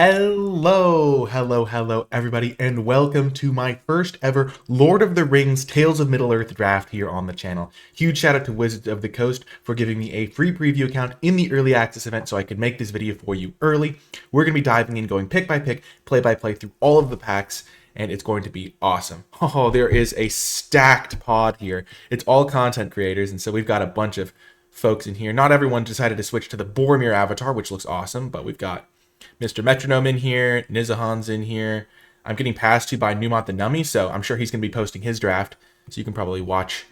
Hello, everybody, and welcome to my first ever Lord of the Rings Tales of Middle-earth draft here on the channel. Huge shout out to Wizards of the Coast for giving me a free preview account in the early access event so I could make this video for you early. We're going to be diving in, going pick by pick, play by play through all of the packs, and it's going to be awesome. Oh, there is a stacked pod here. It's all content creators, and so we've got a bunch of folks in here. Not everyone decided to switch to the Boromir avatar, which looks awesome, but we've got Mr. Metronome in here, Nizahan's in here. I'm getting passed to by Numot the Nummy, so I'm sure he's going to be posting his draft, so you can probably watch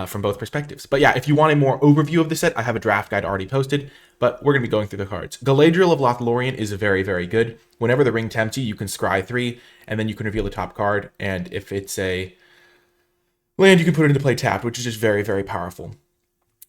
from both perspectives. But yeah, if you want a more overview of the set, I have a draft guide already posted, but we're going to be going through the cards. Galadriel of Lothlorien is very, very good. Whenever the ring tempts you, you can scry 3, and then you can reveal the top card, and if it's a land, you can put it into play tapped, which is just very, very powerful.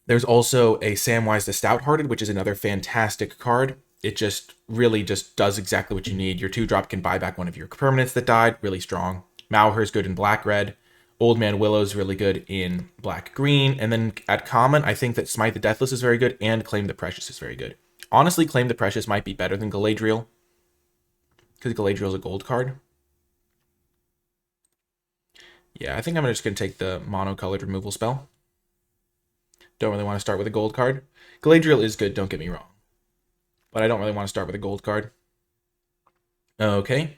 There's also a Samwise the Stout-Hearted, which is another fantastic card. It just really just does exactly what you need. Your 2-drop can buy back one of your permanents that died, really strong. Mauher's good in black-red. Old Man Willow's really good in black-green. And then at common, I think that Smite the Deathless is very good, and Claim the Precious is very good. Honestly, Claim the Precious might be better than Galadriel, because Galadriel's a gold card. Yeah, I think I'm just going to take the mono-colored removal spell. Don't really want to start with a gold card. Galadriel is good, don't get me wrong, but I don't really want to start with a gold card. Okay,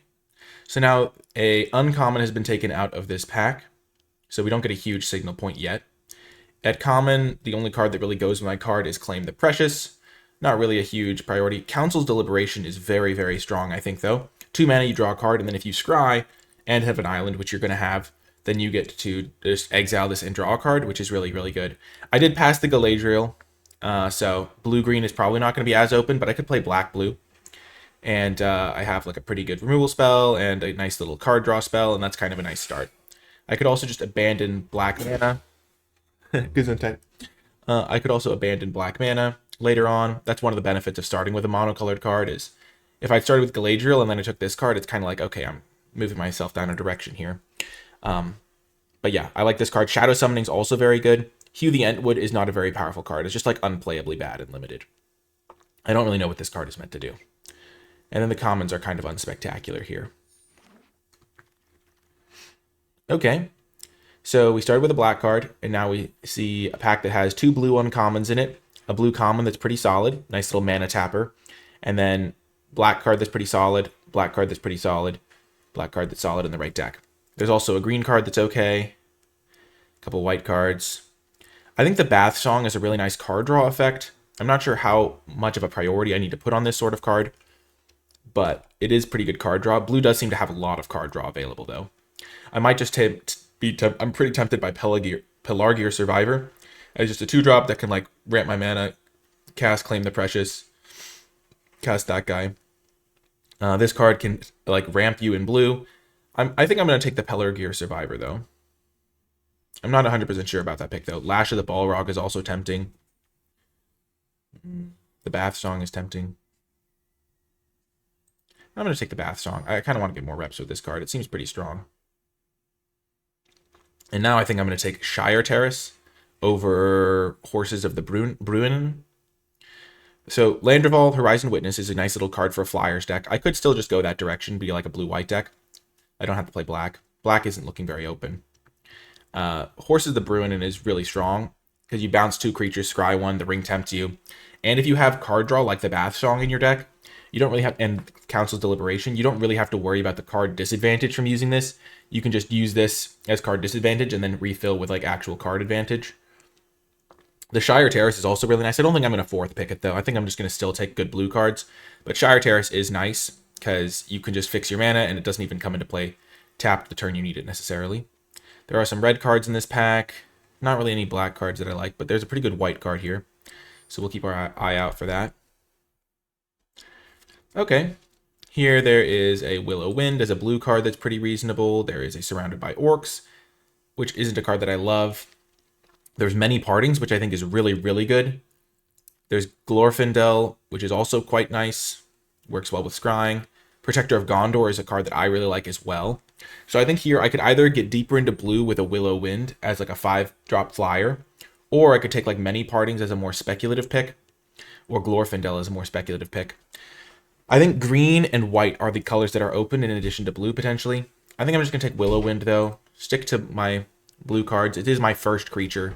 so now a uncommon has been taken out of this pack, so we don't get a huge signal point yet. At common, the only card that really goes with my card is Claim the Precious. Not really a huge priority. Council's Deliberation is very, very strong, I think, though. 2 mana, you draw a card, and then if you scry and have an island, which you're going to have, then you get to just exile this and draw a card, which is really, really good. I did pass the Galadriel, so blue-green is probably not going to be as open, but I could play black-blue. And I have like a pretty good removal spell and a nice little card draw spell, and that's kind of a nice start. I could also just abandon black mana. I could also abandon black mana later on. That's one of the benefits of starting with a monocolored card is if I started with Galadriel and then I took this card, it's kind of like, okay, I'm moving myself down a direction here. But yeah, I like this card. Shadow Summoning is also very good. Hugh the Entwood is not a very powerful card. It's just like unplayably bad and limited. I don't really know what this card is meant to do. And then the commons are kind of unspectacular here. Okay, so we started with a black card, and now we see a pack that has 2 blue uncommons in it. A blue common that's pretty solid, nice little mana tapper. And then black card that's pretty solid, black card that's pretty solid, black card that's solid in the right deck. There's also a green card that's okay, a couple white cards. I think the Bath Song is a really nice card draw effect. I'm not sure how much of a priority I need to put on this sort of card, but it is pretty good card draw. Blue does seem to have a lot of card draw available, though. I might just I'm pretty tempted by Pelargir Survivor as just a 2-drop that can like ramp my mana, cast Claim the Precious, cast that guy. This card can like ramp you in blue. I think I'm going to take the Pelargir Survivor, though. I'm not 100% sure about that pick, though. Lash of the Balrog is also tempting. The Bath Song is tempting. I'm going to take the Bath Song. I kind of want to get more reps with this card. It seems pretty strong. And now I think I'm going to take Shire Terrace over Horses of the Bruin. So Landreval Horizon Witness is a nice little card for a Flyers deck. I could still just go that direction, be like a blue-white deck. I don't have to play black. Black isn't looking very open. Horses of the Bruin is really strong because you bounce 2 creatures, scry 1, the ring tempts you. And if you have card draw like the Bath Song in your deck, you don't really have, and Council's Deliberation, you don't really have to worry about the card disadvantage from using this. You can just use this as card disadvantage and then refill with like actual card advantage. The Shire Terrace is also really nice. I don't think I'm going to 4th pick it, though. I think I'm just going to still take good blue cards. But Shire Terrace is nice because you can just fix your mana and it doesn't even come into play tapped the turn you need it necessarily. There are some red cards in this pack. Not really any black cards that I like, but there's a pretty good white card here. So we'll keep our eye out for that. Okay. Here there is a Willow Wind as a blue card that's pretty reasonable. There is a Surrounded by Orcs, which isn't a card that I love. There's Many Partings, which I think is really, really good. There's Glorfindel, which is also quite nice. Works well with scrying. Protector of Gondor is a card that I really like as well. So I think here I could either get deeper into blue with a Willow Wind as like a 5-drop flyer, or I could take like Many Partings as a more speculative pick, or Glorfindel as a more speculative pick. I think green and white are the colors that are open in addition to blue potentially. I think I'm just going to take Willow Wind though. Stick to my blue cards. It is my first creature.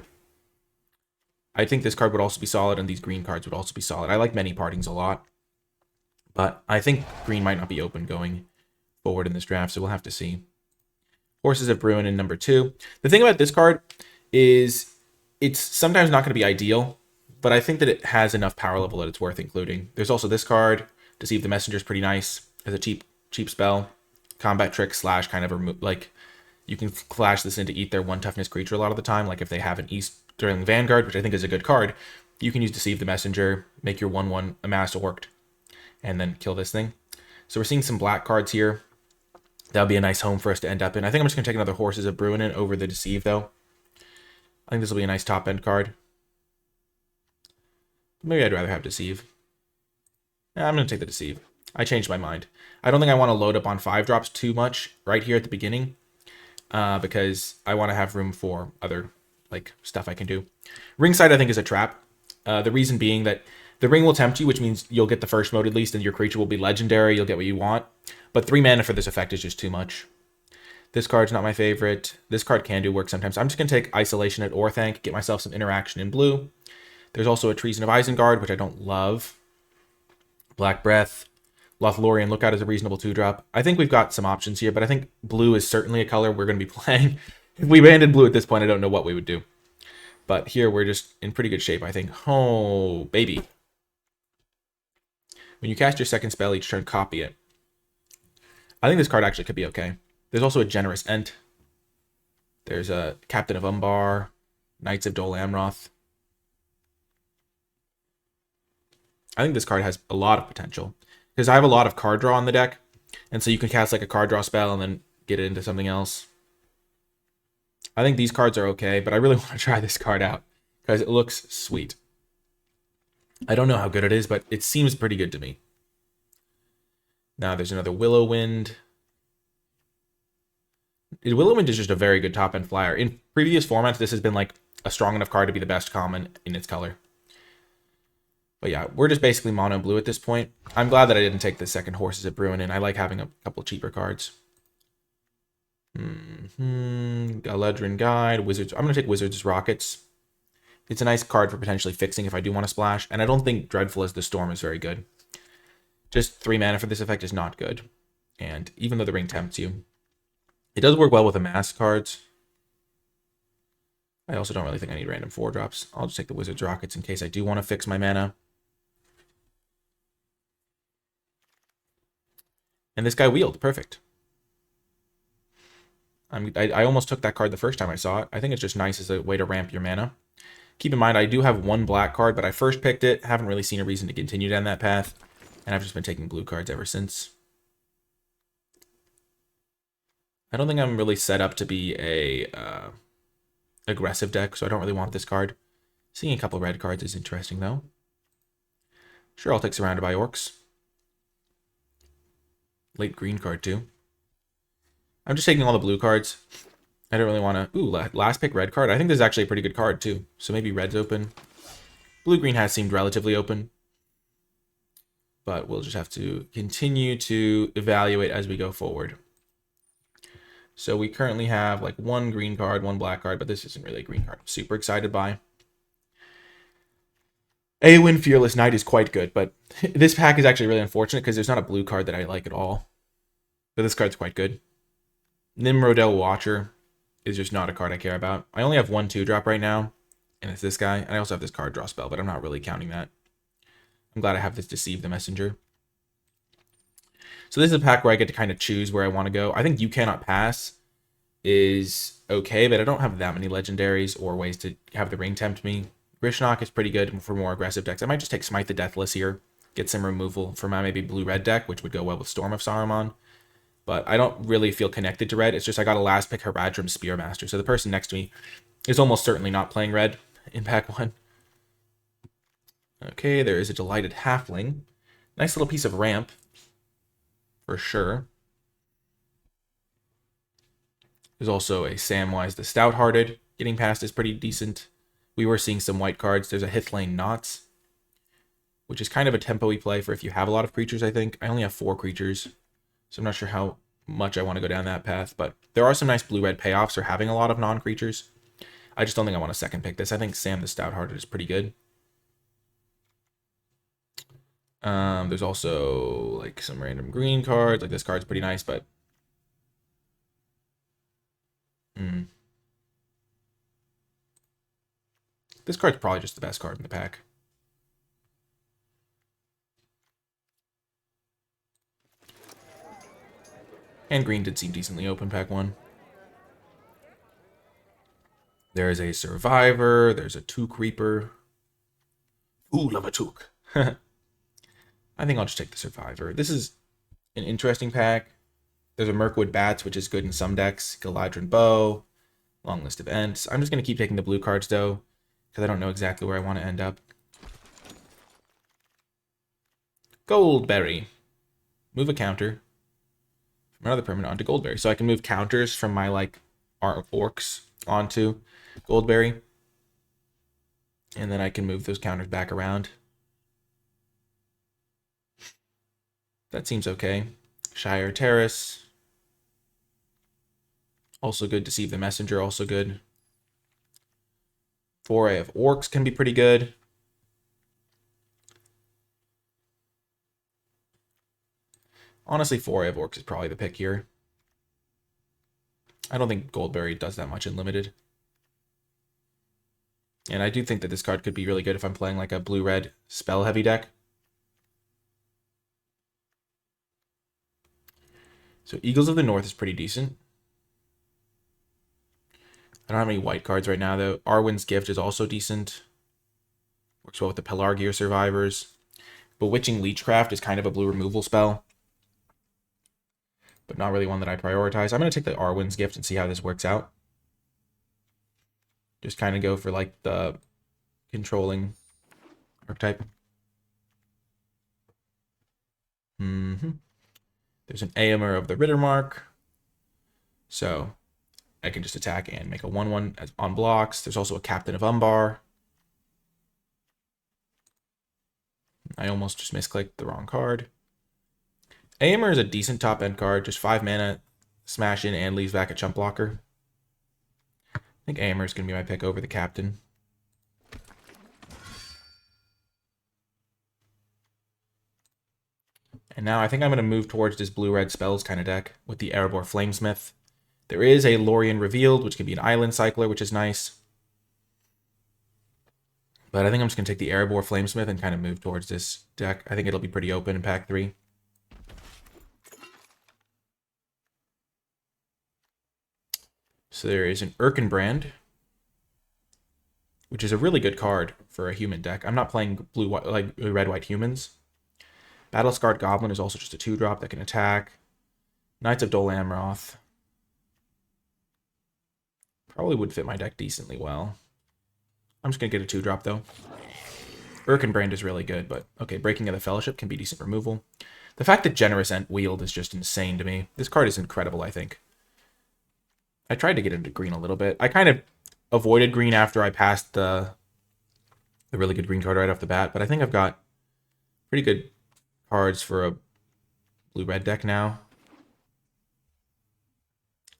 I think this card would also be solid and these green cards would also be solid. I like Many Partings a lot. But I think green might not be open going forward in this draft, so we'll have to see. Horses of Bruin in number 2. The thing about this card is it's sometimes not going to be ideal, but I think that it has enough power level that it's worth including. There's also this card. Deceive the Messenger is pretty nice as a cheap spell. Combat trick / kind of like you can flash this in to eat their 1 toughness creature a lot of the time. Like if they have an East Sterling Vanguard, which I think is a good card, you can use Deceive the Messenger, make your 1/1 amass orked, and then kill this thing. So we're seeing some black cards here. That would be a nice home for us to end up in. I think I'm just going to take another Horses of Bruin in over the Deceive, though. I think this will be a nice top-end card. Maybe I'd rather have Deceive. Yeah, I'm going to take the Deceive. I changed my mind. I don't think I want to load up on 5-drops too much right here at the beginning, because I want to have room for other stuff I can do. Ringside, I think, is a trap. The reason being that the ring will tempt you, which means you'll get the first mode at least, and your creature will be legendary. You'll get what you want. But 3 mana for this effect is just too much. This card's not my favorite. This card can do work sometimes. I'm just going to take Isolation at Orthanc, get myself some interaction in blue. There's also a Treason of Isengard, which I don't love. Black Breath. Lothlorien Lookout is a reasonable 2-drop. I think we've got some options here, but I think blue is certainly a color we're going to be playing. If we abandoned blue at this point, I don't know what we would do. But here we're just in pretty good shape, I think. Oh, baby. When you cast your second spell each turn, copy it. I think this card actually could be okay. There's also a Generous Ent. There's a Captain of Umbar, Knights of Dol Amroth. I think this card has a lot of potential because I have a lot of card draw on the deck, and so you can cast like a card draw spell and then get it into something else. I think these cards are okay, but I really want to try this card out because it looks sweet. I don't know how good it is, but it seems pretty good to me. Now there's another Willow Wind. Willow Wind is just a very good top-end flyer. In previous formats, this has been like a strong enough card to be the best common in its color. But yeah, we're just basically mono blue at this point. I'm glad that I didn't take the second Horses of Bruin in. I like having a couple cheaper cards. Galadrin Guide, Wizards. I'm going to take Wizards Rockets. It's a nice card for potentially fixing if I do want to splash. And I don't think Dreadful as the Storm is very good. Just 3 mana for this effect is not good. And even though the ring tempts you, it does work well with amass cards. I also don't really think I need random 4-drops. I'll just take the Wizards Rockets in case I do want to fix my mana. And this guy wheeled. Perfect. I almost took that card the first time I saw it. I think it's just nice as a way to ramp your mana. Keep in mind, I do have 1 black card, but I first picked it. Haven't really seen a reason to continue down that path. And I've just been taking blue cards ever since. I don't think I'm really set up to be a aggressive deck, so I don't really want this card. Seeing a couple red cards is interesting, though. Sure, I'll take Surrounded by Orcs. Late green card, too. I'm just taking all the blue cards. I don't really want to... Ooh, last pick red card. I think this is actually a pretty good card, too. So maybe red's open. Blue-green has seemed relatively open. But we'll just have to continue to evaluate as we go forward. So we currently have like 1 green card, 1 black card, but this isn't really a green card I'm super excited by. Eowyn Fearless Knight is quite good, but this pack is actually really unfortunate because there's not a blue card that I like at all. But this card's quite good. Nimrodel Watcher is just not a card I care about. I only have 1 2-drop right now, and it's this guy. And I also have this card draw spell, but I'm not really counting that. I'm glad I have this Deceive the Messenger. So this is a pack where I get to kind of choose where I want to go. I think You Cannot Pass is okay, but I don't have that many legendaries or ways to have the ring tempt me. Grishnok is pretty good for more aggressive decks. I might just take Smite the Deathless here, get some removal for my maybe blue-red deck, which would go well with Storm of Saruman. But I don't really feel connected to red. It's just I got a last pick Haradrim Spearmaster, so the person next to me is almost certainly not playing red in pack 1. Okay, there is a Delighted Halfling. Nice little piece of ramp, for sure. There's also a Samwise the Stout-Hearted. Getting past is pretty decent. We were seeing some white cards. There's a Hithlane Knots, which is kind of a tempo-y play for if you have a lot of creatures, I think. I only have 4 creatures, so I'm not sure how much I want to go down that path, but there are some nice blue-red payoffs for having a lot of non-creatures. I just don't think I want to second pick this. I think Sam the Stout-Hearted is pretty good. There's also like some random green cards. Like this card's pretty nice, but this card's probably just the best card in the pack. And green did seem decently open pack 1. There is a Survivor. There's a Took Reaper. Ooh, love a Took. I think I'll just take the Survivor. This is an interesting pack. There's a Mirkwood Bats, which is good in some decks. Galadrin Bow. Long list of Ents. I'm just going to keep taking the blue cards, though, because I don't know exactly where I want to end up. Goldberry. Move a counter from another permanent onto Goldberry. So I can move counters from my, like, orcs onto Goldberry. And then I can move those counters back around. That seems okay. Shire Terrace. Also good. Deceive the Messenger, also good. Foray of Orcs can be pretty good. Honestly, Foray of Orcs is probably the pick here. I don't think Goldberry does that much in Limited. And I do think that this card could be really good if I'm playing like a blue-red spell-heavy deck. So Eagles of the North is pretty decent. I don't have any white cards right now, though. Arwen's Gift is also decent. Works well with the Pelargir Survivors. Bewitching Leechcraft is kind of a blue removal spell, but not really one that I prioritize. I'm going to take the Arwen's Gift and see how this works out. Just kind of go for, like, the controlling archetype. There's an Aemer of the Rittermark. So I can just attack and make a 1/1 on blocks. There's also a Captain of Umbar. I almost just misclicked the wrong card. Aemer is a decent top-end card. Just 5 mana, smash in, and leaves back a chump blocker. I think Aemer is going to be my pick over the Captain. And now I think I'm going to move towards this blue-red spells kind of deck with the Erebor Flamesmith. There is a Lorien Revealed, which can be an Island Cycler, which is nice. But I think I'm just going to take the Erebor Flamesmith and kind of move towards this deck. I think it'll be pretty open in pack 3. So there is an Erkenbrand, which is a really good card for a human deck. I'm not playing red-white humans. Battle-Scarred Goblin is also just a 2-drop that can attack. Knights of Dol Amroth probably would fit my deck decently well. I'm just going to get a 2-drop, though. Erkenbrand is really good, but okay, Breaking of the Fellowship can be decent removal. The fact that Generous Ent Wield is just insane to me. This card is incredible, I think. I tried to get into green a little bit. I kind of avoided green after I passed the really good green card right off the bat, but I think I've got pretty good cards for a blue-red deck now.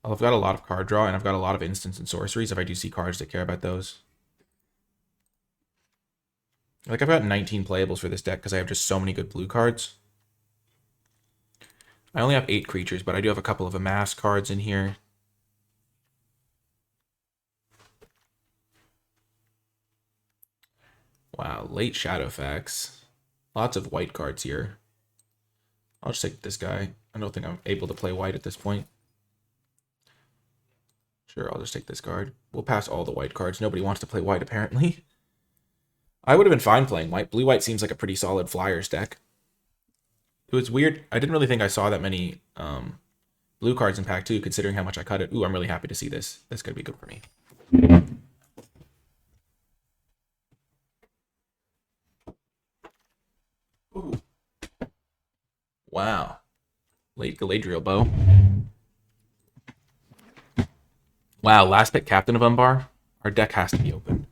I've got a lot of card draw, and I've got a lot of instants and sorceries if I do see cards that care about those. Like, I've got 19 playables for this deck because I have just so many good blue cards. I only have 8 creatures, but I do have a couple of Amass cards in here. Wow, late Shadowfax. Lots of white cards here. I'll just take this guy. I don't think I'm able to play white at this point. Sure, I'll just take this card. We'll pass all the white cards. Nobody wants to play white, apparently. I would have been fine playing white. Blue-white seems like a pretty solid Flyers deck. It was weird. I didn't really think I saw that many blue cards in pack 2, considering how much I cut it. Ooh, I'm really happy to see this. That's going to be good for me. Ooh. Wow. Late Galadriel Bow. Wow, last pick Captain of Umbar. Our deck has to be open.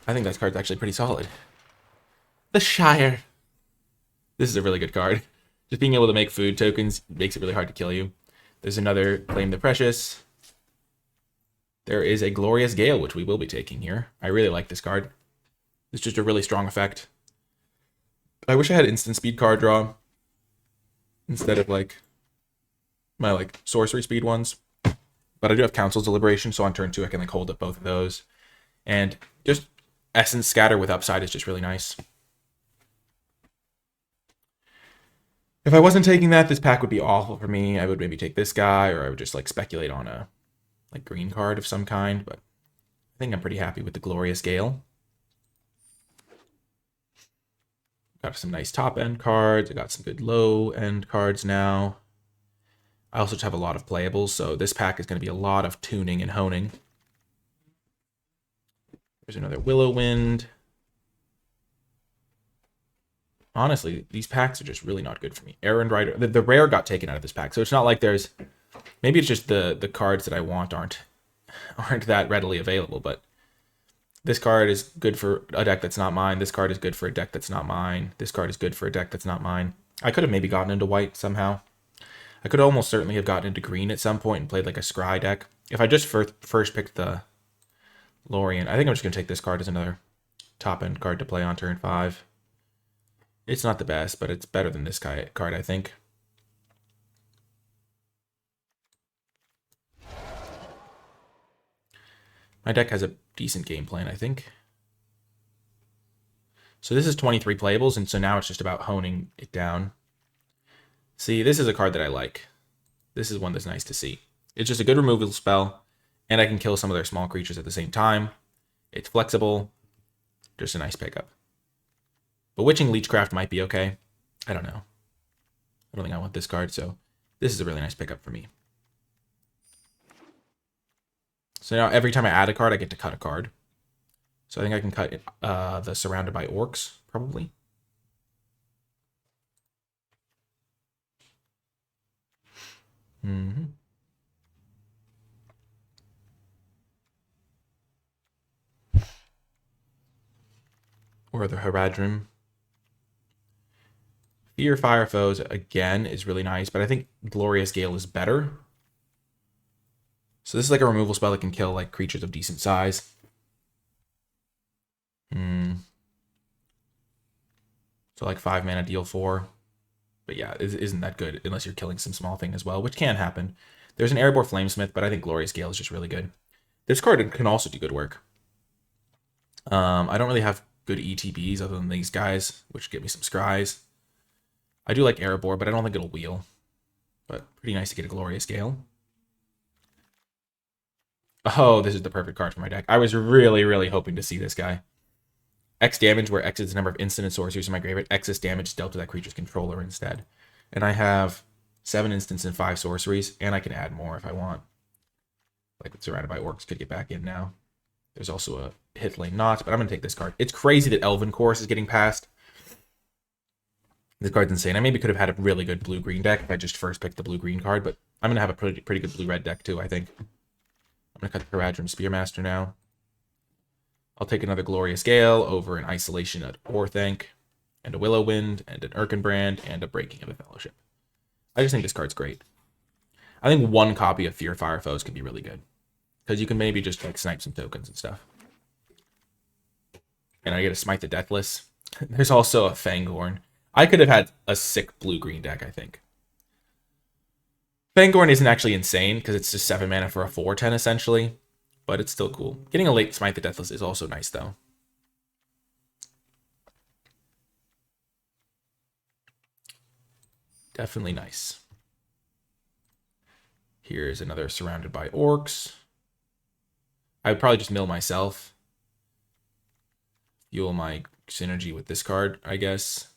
I think that card's actually pretty solid. The Shire. This is a really good card. Just being able to make food tokens makes it really hard to kill you. There's another Claim the Precious. There is a Glorious Gale, which we will be taking here. I really like this card. It's just a really strong effect. I wish I had instant speed card draw instead of like my like sorcery speed ones. But I do have Council's Deliberation, so on turn 2 I can like hold up both of those. And just Essence Scatter with upside is just really nice. If I wasn't taking that, this pack would be awful for me. I would maybe take this guy, or I would just like speculate on a like green card of some kind, but I think I'm pretty happy with the Glorious Gale. Got some nice top end cards. I got some good low end cards now. I also just have a lot of playables, so this pack is going to be a lot of tuning and honing. There's another Willow Wind. Honestly, these packs are just really not good for me. Errand Rider, the rare got taken out of this pack, so it's not like there's, maybe it's just the cards that I want aren't that readily available, but this card is good for a deck that's not mine. This card is good for a deck that's not mine. This card is good for a deck that's not mine. I could have maybe gotten into white somehow. I could almost certainly have gotten into green at some point and played like a scry deck. If I just first picked the Lorien, I think I'm just going to take this card as another top-end card to play on turn 5. It's not the best, but it's better than this card, I think. My deck has a decent game plan, I think. So this is 23 playables, and so now it's just about honing it down. See, this is a card that I like. This is one that's nice to see. It's just a good removal spell, and I can kill some of their small creatures at the same time. It's flexible. Just a nice pickup. Bewitching Leechcraft might be okay. I don't know. I don't think I want this card, so this is a really nice pickup for me. So now every time I add a card, I get to cut a card. So I think I can cut the Surrounded by Orcs, probably. Or the Haradrim. Fear Fire Foes, again, is really nice, but I think Glorious Gale is better. So this is like a removal spell that can kill like creatures of decent size. So like 5 mana, deal 4. But yeah, it isn't that good unless you're killing some small thing as well, which can happen. There's an Erebor Flamesmith, but I think Glorious Gale is just really good. This card can also do good work. I don't really have good ETBs other than these guys, which give me some scries. I do like Erebor, but I don't think it'll wheel. But pretty nice to get a Glorious Gale. Oh, this is the perfect card for my deck. I was really, really hoping to see this guy. X damage, where X is the number of instant and sorceries in my graveyard. X is damage dealt to that creature's controller instead. And I have 7 instants and 5 sorceries, and I can add more if I want. Like Surrounded by Orcs could get back in now. There's also a Hit Lane Knot, but I'm going to take this card. It's crazy that Elven Chorus is getting passed. This card's insane. I maybe could have had a really good blue-green deck if I just first picked the blue-green card, but I'm going to have a pretty good blue-red deck too, I think. I'm going to cut the Haradrim Spearmaster now. I'll take another Glorious Gale over an Isolation at Orthanc, and a Willow Wind, and an Erkenbrand, and a Breaking of the Fellowship. I just think this card's great. I think one copy of Fear Fire Foes could be really good, because you can maybe just like snipe some tokens and stuff. And I get to Smite the Deathless. There's also a Fangorn. I could have had a sick blue-green deck, I think. Fangorn isn't actually insane, because it's just 7 mana for a 4/10, essentially. But it's still cool. Getting a late Smite the Deathless is also nice, though. Definitely nice. Here's another Surrounded by Orcs. I would probably just mill myself. Fuel my synergy with this card, I guess.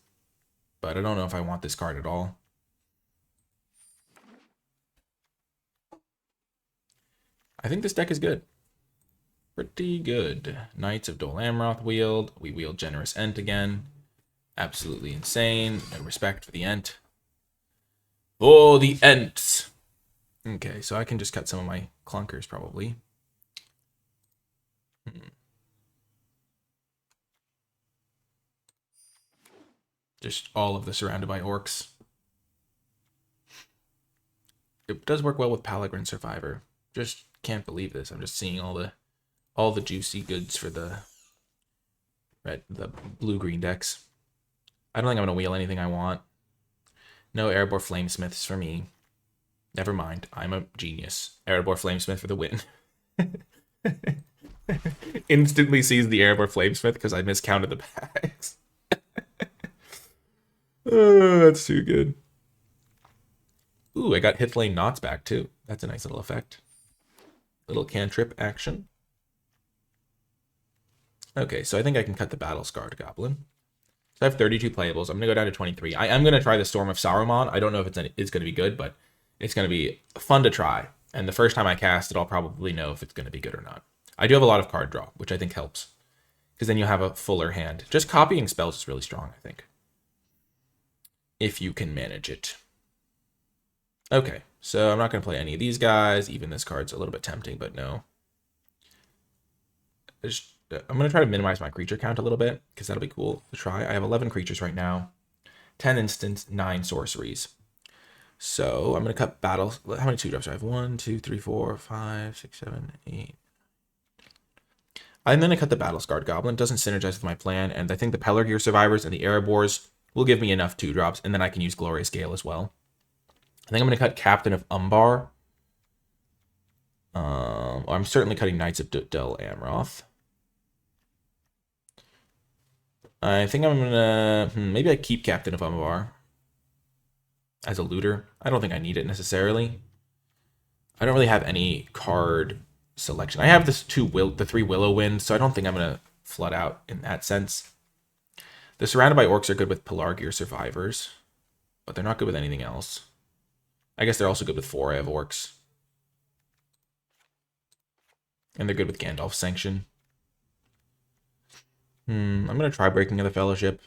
But I don't know if I want this card at all. I think this deck is good. Pretty good. Knights of Dol Amroth wield. We wield Generous Ent again. Absolutely insane. No respect for the Ent. Oh, the Ents! Okay, so I can just cut some of my clunkers, probably. Just all of the surrounded by orcs. It does work well with Peregrine Survivor. Just can't believe this. I'm just seeing all the juicy goods for the blue-green decks. I don't think I'm gonna wheel anything I want. No Erebor Flamesmiths for me. Never mind. I'm a genius. Erebor Flamesmith for the win. Instantly sees the Erebor Flamesmith because I miscounted the packs. Oh, that's too good. Ooh, I got Hithlane Knots back too. That's a nice little effect. Little cantrip action. Okay, so I think I can cut the Battle Scarred Goblin. So I have 32 playables. I'm going to go down to 23. I am going to try the Storm of Saruman. I don't know if it's going to be good, but it's going to be fun to try. And the first time I cast it, I'll probably know if it's going to be good or not. I do have a lot of card draw, which I think helps. Because then you'll have a fuller hand. Just copying spells is really strong, I think. If you can manage it. Okay, so I'm not going to play any of these guys. Even this card's a little bit tempting, but no. I'm going to try to minimize my creature count a little bit, because that'll be cool to try. I have 11 creatures right now. 10 instants, 9 sorceries. So I'm going to cut battles. How many 2-drops do I have? 1, 2, 3, 4, 5, 6, 7, 8. I'm going to cut the Battle Scarred Goblin. It doesn't synergize with my plan, and I think the Pelargir Survivors and the Erebors will give me enough 2-drops, and then I can use Glorious Gale as well. I think I'm going to cut Captain of Umbar. I'm certainly cutting Knights of Dol Amroth. I think I'm going to... maybe I keep Captain of Umbar as a looter. I don't think I need it necessarily. I don't really have any card selection. I have the 3 Willow Winds, so I don't think I'm going to flood out in that sense. The Surrounded by Orcs are good with Pelargir Survivors, but they're not good with anything else. I guess they're also good with 4 I have Orcs. And they're good with Gandalf's Sanction. I'm going to try Breaking of the Fellowship.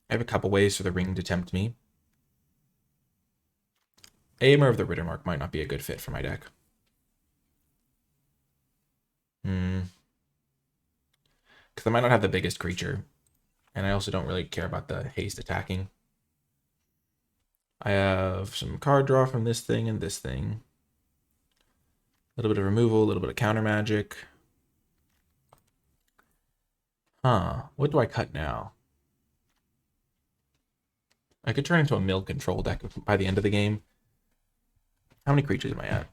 I have a couple ways for the ring to tempt me. Aimer of the Rittermark might not be a good fit for my deck. Because I might not have the biggest creature. And I also don't really care about the haste attacking. I have some card draw from this thing and this thing. A little bit of removal, a little bit of counter magic. What do I cut now? I could turn into a mill control deck by the end of the game. How many creatures am I at?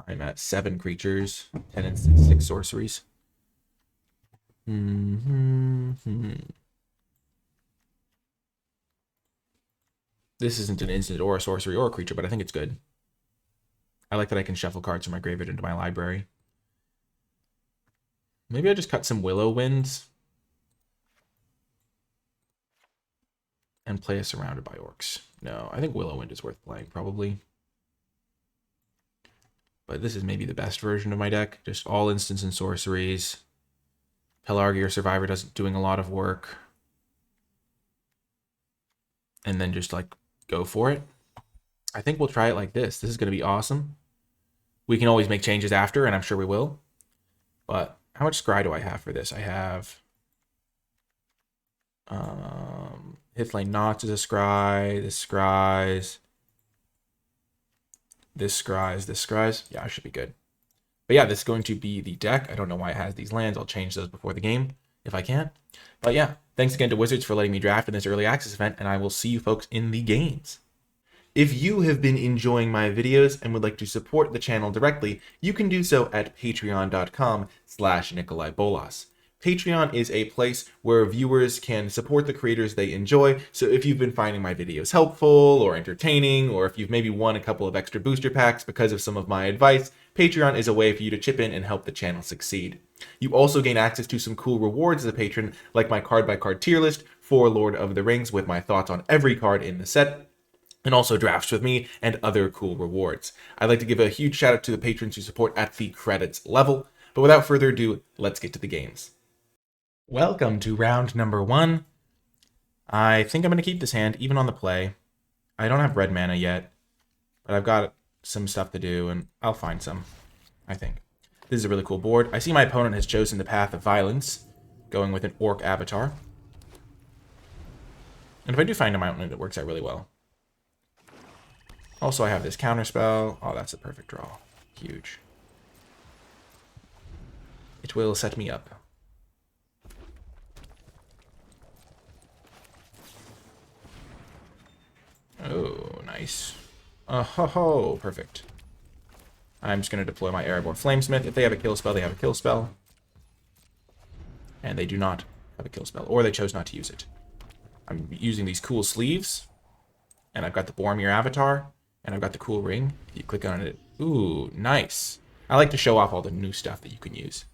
I'm at 7 creatures, 10 and 6 sorceries. This isn't an instant or a sorcery or a creature, but I think it's good. I like that I can shuffle cards from my graveyard into my library. Maybe I just cut some Willow Winds and play a Surrounded by Orcs. No, I think Willow Wind is worth playing, probably. But this is maybe the best version of my deck. Just all instants and sorceries. Pelargir Survivor doing a lot of work. And then just, like, go for it. I think we'll try it like this. This is going to be awesome. We can always make changes after, and I'm sure we will. But how much scry do I have for this? I have Hithlane Knots is a scry. This scries. This scries. This scries. Yeah, I should be good. But yeah, this is going to be the deck. I don't know why it has these lands. I'll change those before the game if I can. But yeah, thanks again to Wizards for letting me draft in this early access event, and I will see you folks in the games. If you have been enjoying my videos and would like to support the channel directly, you can do so at patreon.com/NicolaiBolas. Patreon is a place where viewers can support the creators they enjoy. So if you've been finding my videos helpful or entertaining, or if you've maybe won a couple of extra booster packs because of some of my advice, Patreon is a way for you to chip in and help the channel succeed. You also gain access to some cool rewards as a patron, like my card-by-card tier list for Lord of the Rings with my thoughts on every card in the set, and also drafts with me and other cool rewards. I'd like to give a huge shout out to the patrons who support at the credits level, but without further ado, let's get to the games. Welcome to round number 1. I think I'm going to keep this hand even on the play. I don't have red mana yet, but I've got some stuff to do, and I'll find some, I think. This is a really cool board. I see my opponent has chosen the path of violence, going with an Orc Avatar. And if I do find a mountain, it works out really well. Also, I have this counterspell. Oh, that's a perfect draw. Huge. It will set me up. Oh, nice. Oh, ho, ho. Perfect. I'm just going to deploy my Airborne Flamesmith. If they have a kill spell, they have a kill spell. And they do not have a kill spell. Or they chose not to use it. I'm using these cool sleeves. And I've got the Boromir avatar. And I've got the cool ring. You click on it. Ooh, nice. I like to show off all the new stuff that you can use.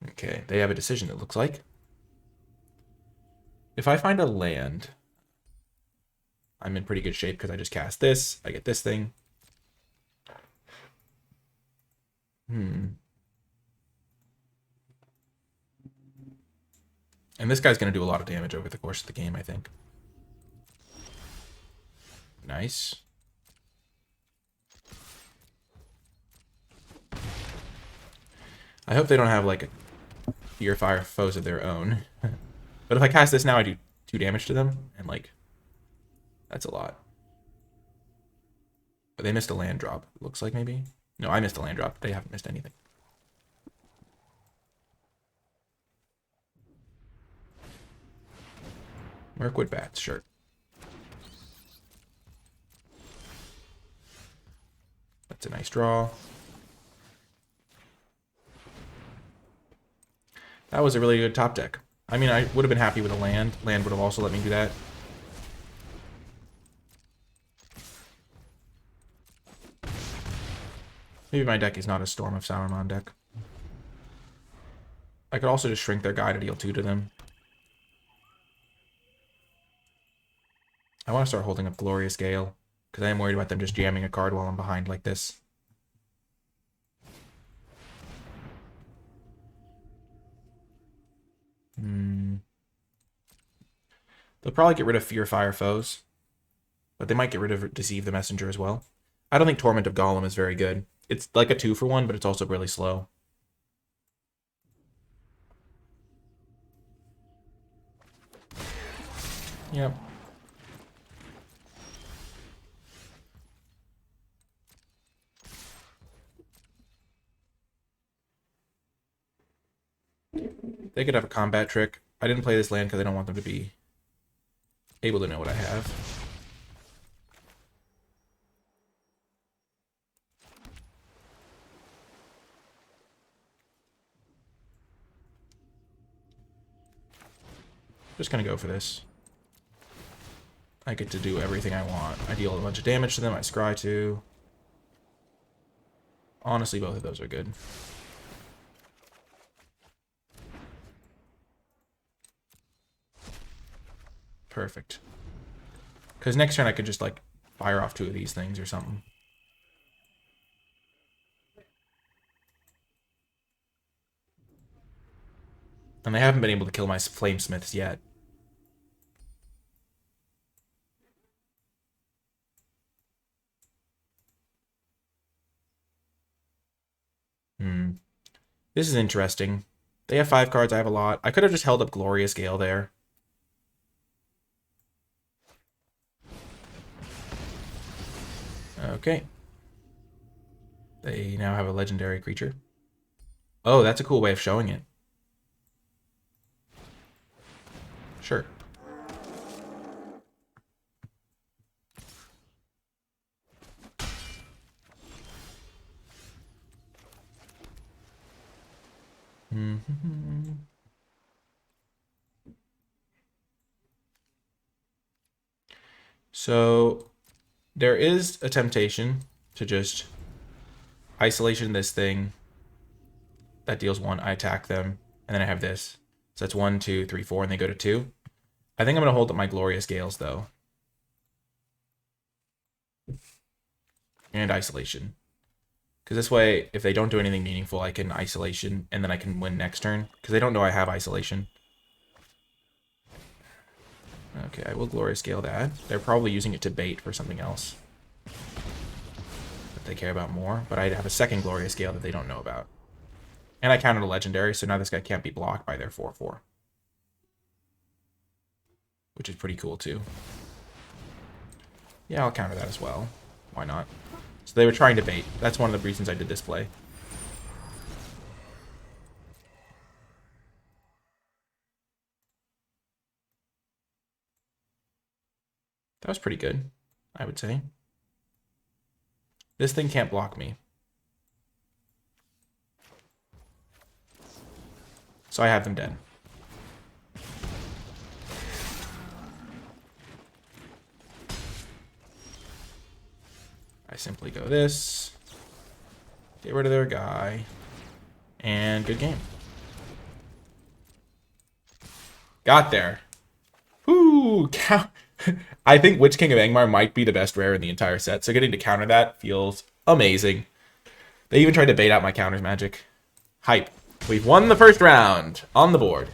Okay, they have a decision, it looks like. If I find a land, I'm in pretty good shape because I just cast this. I get this thing. And this guy's going to do a lot of damage over the course of the game, I think. Nice. I hope they don't have, like, Fear Fire foes of their own. But if I cast this now, I do 2 damage to them, and, like, that's a lot. But they missed a land drop, it looks like, maybe? No, I missed a land drop. They haven't missed anything. Mirkwood Bats, sure. That's a nice draw. That was a really good top deck. I mean, I would have been happy with a land. Land would have also let me do that. Maybe my deck is not a Storm of Sauron deck. I could also just shrink their guy to deal 2 to them. I want to start holding up Glorious Gale, because I am worried about them just jamming a card while I'm behind like this. They'll probably get rid of Fear Fire foes, but they might get rid of Deceive the Messenger as well. I don't think Torment of Gollum is very good. It's like a 2-for-1, but it's also really slow. Yep. They could have a combat trick. I didn't play this land because I don't want them to be able to know what I have. Just gonna go for this. I get to do everything I want. I deal a bunch of damage to them. I scry 2. Honestly, both of those are good. Perfect. Because next turn I could just, like, fire off 2 of these things or something. And they haven't been able to kill my Flamesmiths yet. This is interesting. They have 5 cards, I have a lot. I could have just held up Glorious Gale there. Okay. They now have a legendary creature. Oh, that's a cool way of showing it. Sure. So there is a temptation to just isolation this thing. That deals 1. I attack them. And then I have this. So that's 1, 2, 3, 4, and they go to 2. I think I'm going to hold up my Glorious Gales, though. And isolation. Because this way, if they don't do anything meaningful, I can isolation, and then I can win next turn. Because they don't know I have isolation. Okay, I will Glorious Gale that. They're probably using it to bait for something else that they care about more. But I have a second Glorious Gale that they don't know about. And I countered a legendary, so now this guy can't be blocked by their 4/4. Which is pretty cool, too. Yeah, I'll counter that as well. Why not? So they were trying to bait. That's one of the reasons I did this play. That was pretty good, I would say. This thing can't block me. So I have them dead. I simply go this. Get rid of their guy. And good game. Got there. Whoo! I think Witch King of Angmar might be the best rare in the entire set, so getting to counter that feels amazing. They even tried to bait out my counters magic. Hype. We've won the first round on the board.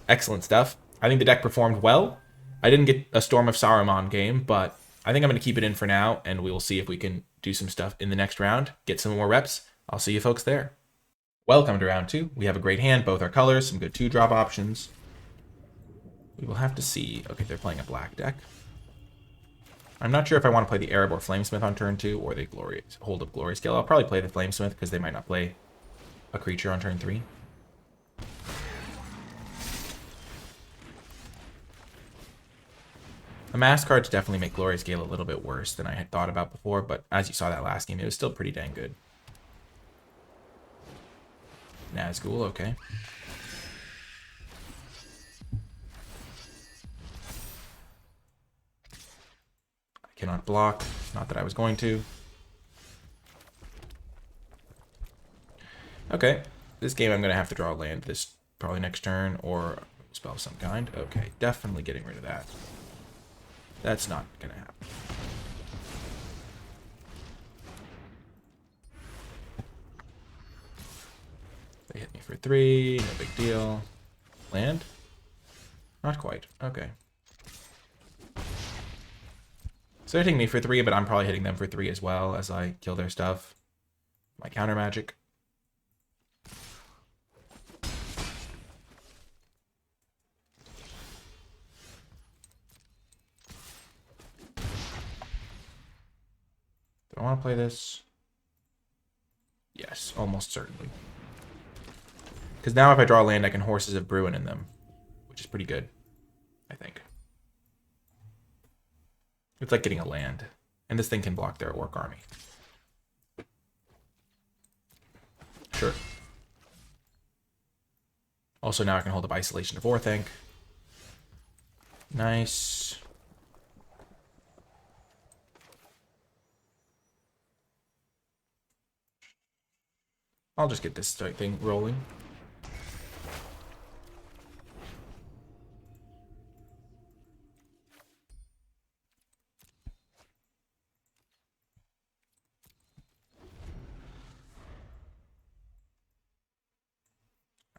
Excellent stuff. I think the deck performed well. I didn't get a Storm of Saruman game, but I think I'm going to keep it in for now, and we will see if we can do some stuff in the next round, get some more reps. I'll see you folks there. Welcome to round 2. We have a great hand, both our colors, some good 2-drop options. We will have to see. Okay, they're playing a black deck. I'm not sure if I want to play the Arab or Flamesmith on turn 2, or the Hold Up Glory Scale. I'll probably play the Flamesmith, because they might not play a creature on turn 3. The mass cards definitely make Glory Scale a little bit worse than I had thought about before, but as you saw that last game, it was still pretty dang good. Nazgul, okay. I cannot block. Not that I was going to. Okay. This game I'm going to have to draw a land this probably next turn, or spell of some kind. Okay, definitely getting rid of that. That's not going to happen. They hit me for 3. No big deal. Land? Not quite. Okay. So they're hitting me for 3, but I'm probably hitting them for 3 as well as I kill their stuff. My counter magic. Do I want to play this? Yes, almost certainly. Because now if I draw a land, I can Horses of Bruin in them, which is pretty good, I think. It's like getting a land. And this thing can block their Orc army. Sure. Also now I can hold up Isolation of Orthanc. Nice. I'll just get this thing rolling.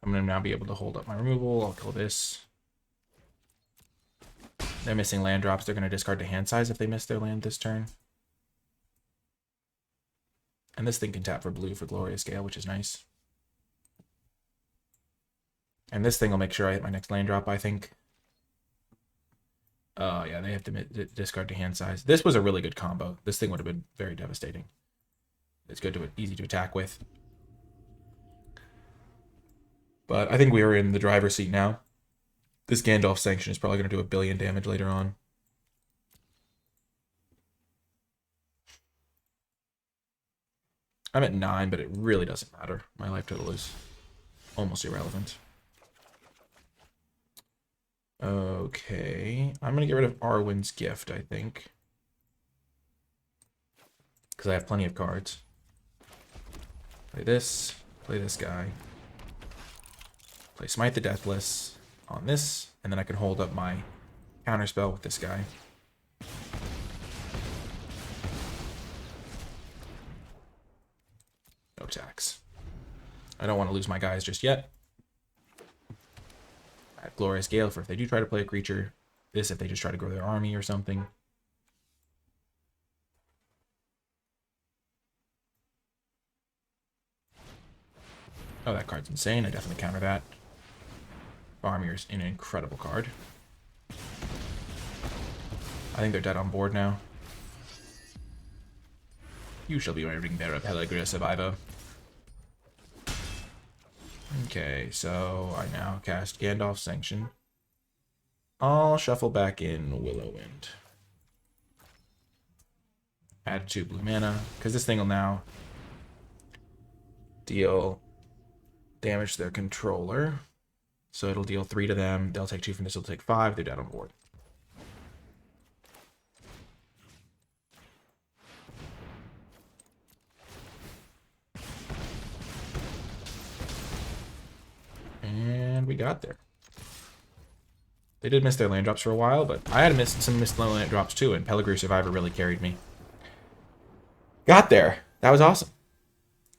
I'm going to now be able to hold up my removal. I'll kill this. They're missing land drops. They're going to discard to hand size if they miss their land this turn. And this thing can tap for blue for Glorious Gale, which is nice. And this thing will make sure I hit my next land drop, I think. Oh, yeah, they have to discard to hand size. This was a really good combo. This thing would have been very devastating. It's good to easy to attack with. But I think we are in the driver's seat now. This Gandalf Sanction is probably going to do 1 billion damage later on. I'm at 9, but it really doesn't matter. My life total is almost irrelevant. Okay. I'm going to get rid of Arwen's Gift, I think. Because I have plenty of cards. Play this guy. Play Smite the Deathless on this, and then I can hold up my counterspell with this guy. No tax. I don't want to lose my guys just yet. I have Glorious Gale for if they do try to play a creature. This if they just try to grow their army or something. Oh, that card's insane. I definitely counter that. Farmir's an incredible card. I think they're dead on board now. You shall be my ring bearer, Pelagria Survivor. Okay, so I now cast Gandalf's Sanction. I'll shuffle back in Willow Wind. Add 2 blue mana, because this thing will now deal damage to their controller. So it'll deal 3 to them. They'll take 2 from this, it'll take 5. They're dead on board. And we got there. They did miss their land drops for a while, but I had some missed land drops too, and Pelagria Survivor really carried me. Got there. That was awesome.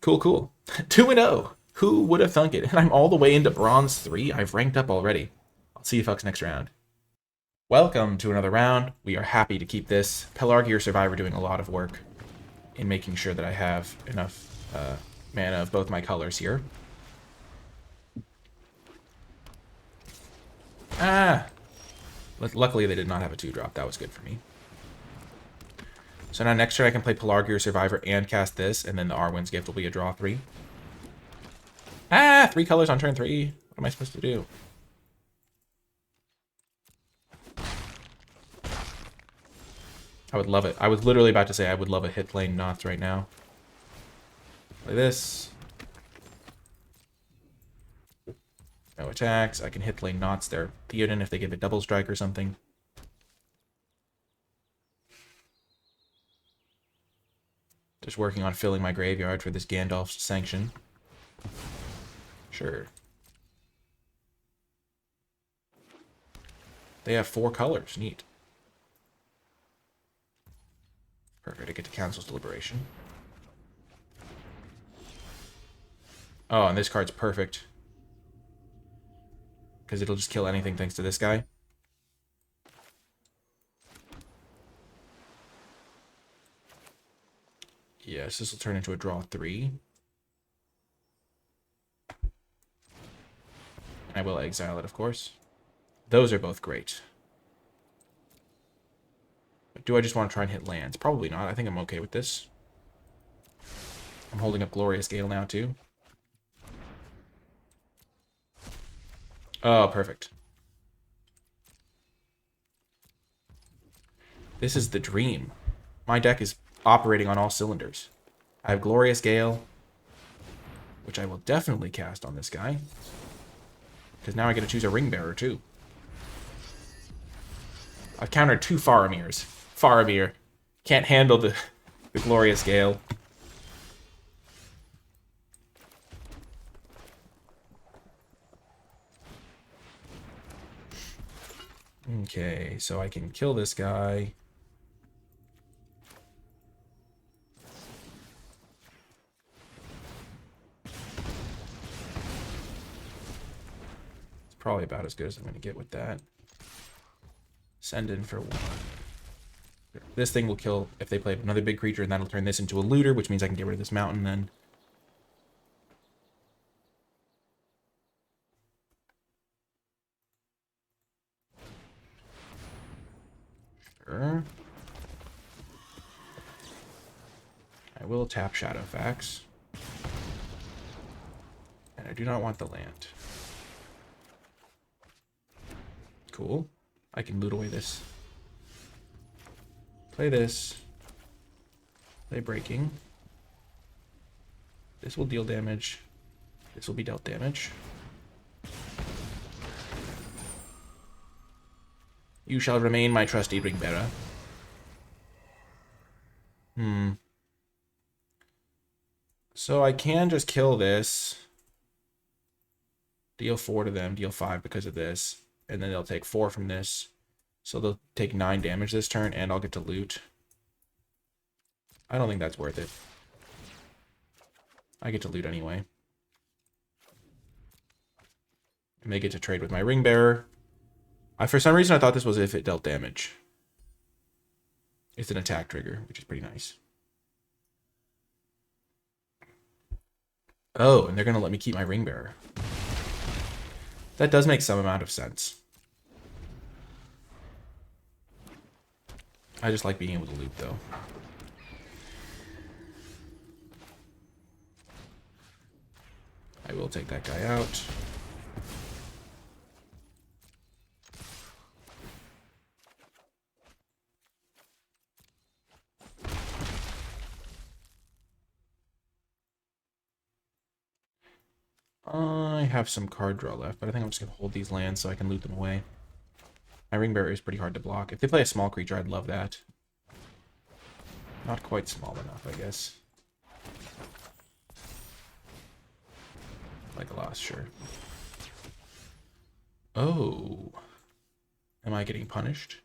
Cool, cool. 2-0. Who would have thunk it? And I'm all the way into Bronze 3. I've ranked up already. I'll see you folks next round. Welcome to another round. We are happy to keep this. Pelagria Survivor doing a lot of work in making sure that I have enough mana of both my colors here. Ah! Luckily, they did not have a 2-drop. That was good for me. So now next turn I can play Pelagria Survivor and cast this, and then the Arwen's Gift will be a draw 3. Ah! 3 colors on turn 3. What am I supposed to do? I would love it. I was literally about to say I would love a hit lane Knots right now. Play this. No attacks. I can hit lane Knots their Theoden if they give a double strike or something. Just working on filling my graveyard for this Gandalf's Sanction. Sure. They have 4 colors. Neat. Perfect. I get to Council's Deliberation. Oh, and this card's perfect. Because it'll just kill anything thanks to this guy. Yes, this will turn into a draw 3. I will exile it, of course. Those are both great. But do I just want to try and hit lands? Probably not. I think I'm okay with this. I'm holding up Glorious Gale now, too. Oh, perfect. This is the dream. My deck is operating on all cylinders. I have Glorious Gale, which I will definitely cast on this guy. Because now I get to choose a Ring Bearer, too. I've countered 2 Faramir's. Faramir can't handle the Glorious Gale. Okay, so I can kill this guy. It's probably about as good as I'm going to get with that. Send in for 1. This thing will kill if they play another big creature, and that'll turn this into a looter, which means I can get rid of this mountain then. Sure. I will tap Shadowfax. And I do not want the land. Cool. I can loot away this. Play this. Play Breaking. This will deal damage. This will be dealt damage. You shall remain my trusty ring bearer. So I can just kill this. Deal 4 to them. Deal 5 because of this. And then they'll take 4 from this. So they'll take 9 damage this turn, and I'll get to loot. I don't think that's worth it. I get to loot anyway. And they get to trade with my ring bearer. For some reason, I thought this was if it dealt damage. It's an attack trigger, which is pretty nice. Oh, and they're going to let me keep my ring bearer. That does make some amount of sense. I just like being able to loot, though. I will take that guy out. I have some card draw left, but I think I'm just going to hold these lands so I can loot them away. My ring bearer is pretty hard to block. If they play a small creature, I'd love that. Not quite small enough, I guess. Legolas, sure. Oh. Am I getting punished?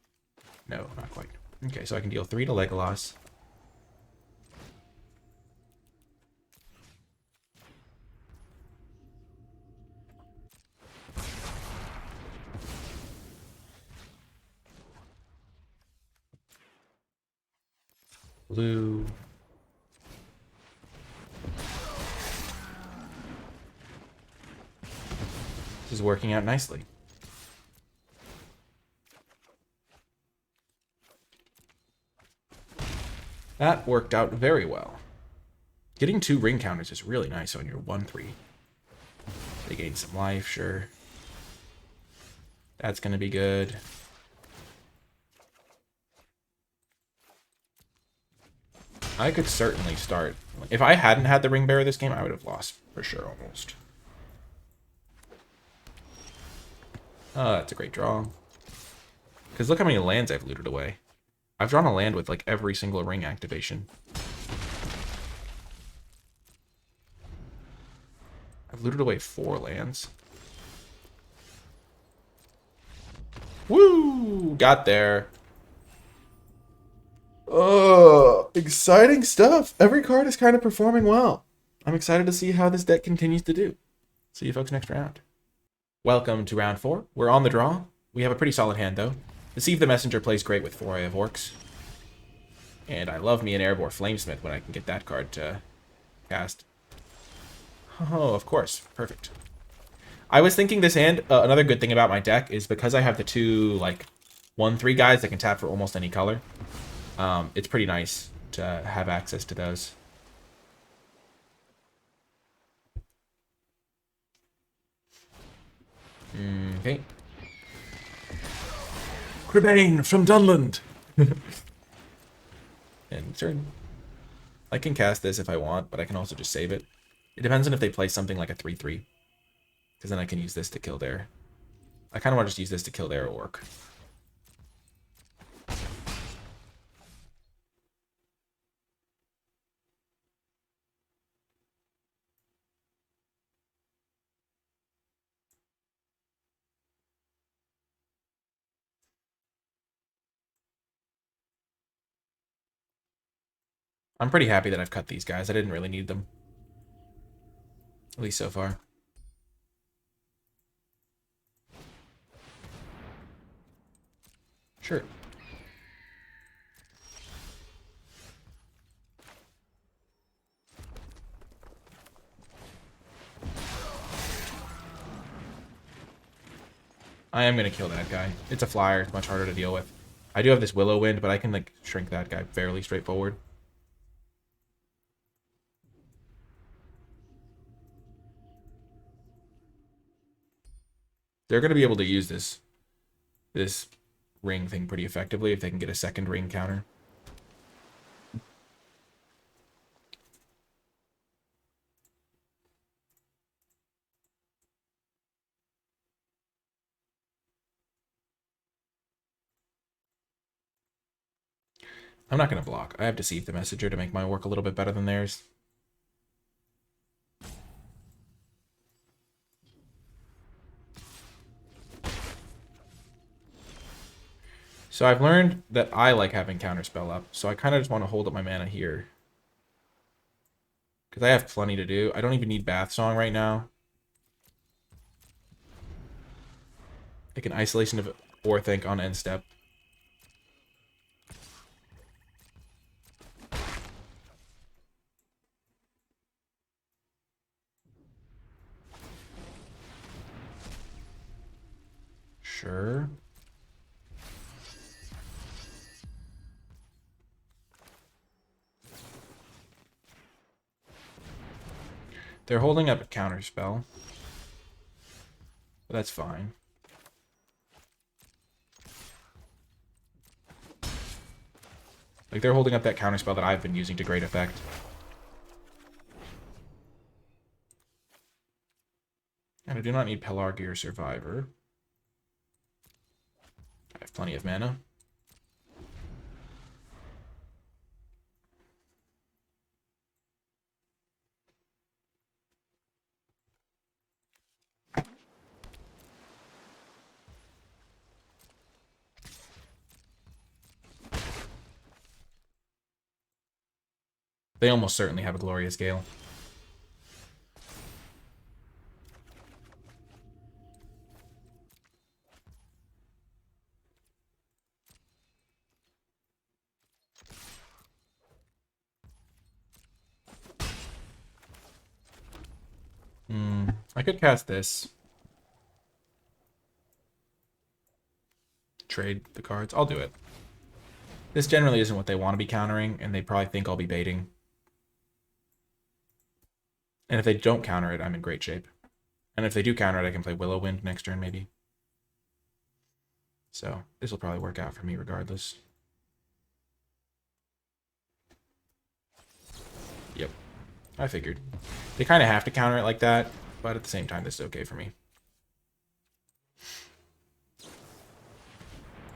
No, not quite. Okay, so I can deal 3 to Legolas. Blue. This is working out nicely. That worked out very well. Getting 2 ring counters is really nice on your 1/3. They gain some life, sure. That's going to be good. I could certainly start. If I hadn't had the ring bearer this game, I would have lost for sure almost. Oh, that's a great draw. Because look how many lands I've looted away. I've drawn a land with like every single ring activation. I've looted away 4 lands. Woo! Got there. Exciting stuff. Every card is kind of performing well. I'm excited to see how this deck continues to do. See you folks next round. Welcome to round 4. We're on the draw. We have a pretty solid hand, though. Deceive the Messenger plays great with 4 Eye of Orcs. And I love me an Erebor Flamesmith when I can get that card to cast. Oh, of course. Perfect. I was thinking this hand, another good thing about my deck is because I have the 2, like, 1/3 guys that can tap for almost any color. It's pretty nice to have access to those. Okay. Cribane from Dunland! And turn. I can cast this if I want, but I can also just save it. It depends on if they play something like a 3/3. Because then I can use this to kill their... I kind of want to just use this to kill their orc. I'm pretty happy that I've cut these guys. I didn't really need them. At least so far. Sure. I am going to kill that guy. It's a flyer. It's much harder to deal with. I do have this Willow Wind, but I can like shrink that guy fairly straightforward. They're going to be able to use this ring thing pretty effectively if they can get a second ring counter. I'm not going to block. I have Deceive the Messenger to make my work a little bit better than theirs. So I've learned that I like having Counterspell up, so I kind of just want to hold up my mana here. Because I have plenty to do. I don't even need Bath Song right now. I can Isolation of Orthanc on end step. Sure. They're holding up a counterspell. But that's fine. Like, they're holding up that counterspell that I've been using to great effect. And I do not need Pelargi or Survivor. I have plenty of mana. They almost certainly have a Glorious Gale. I could cast this. Trade the cards. I'll do it. This generally isn't what they want to be countering, and they probably think I'll be baiting. And if they don't counter it, I'm in great shape. And if they do counter it, I can play Willow Wind next turn, maybe. So this will probably work out for me regardless. Yep. I figured. They kind of have to counter it like that, but at the same time, this is okay for me.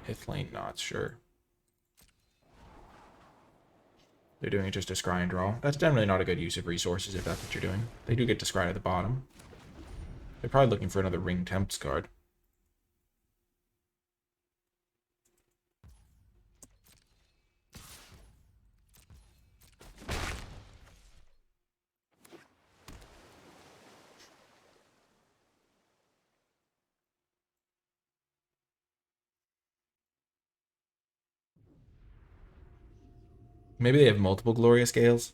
Hithlane Knots, sure. They're doing it just to scry and draw. That's generally not a good use of resources if that's what you're doing. They do get to scry at the bottom. They're probably looking for another Ring Temps card. Maybe they have multiple Glorious Gales.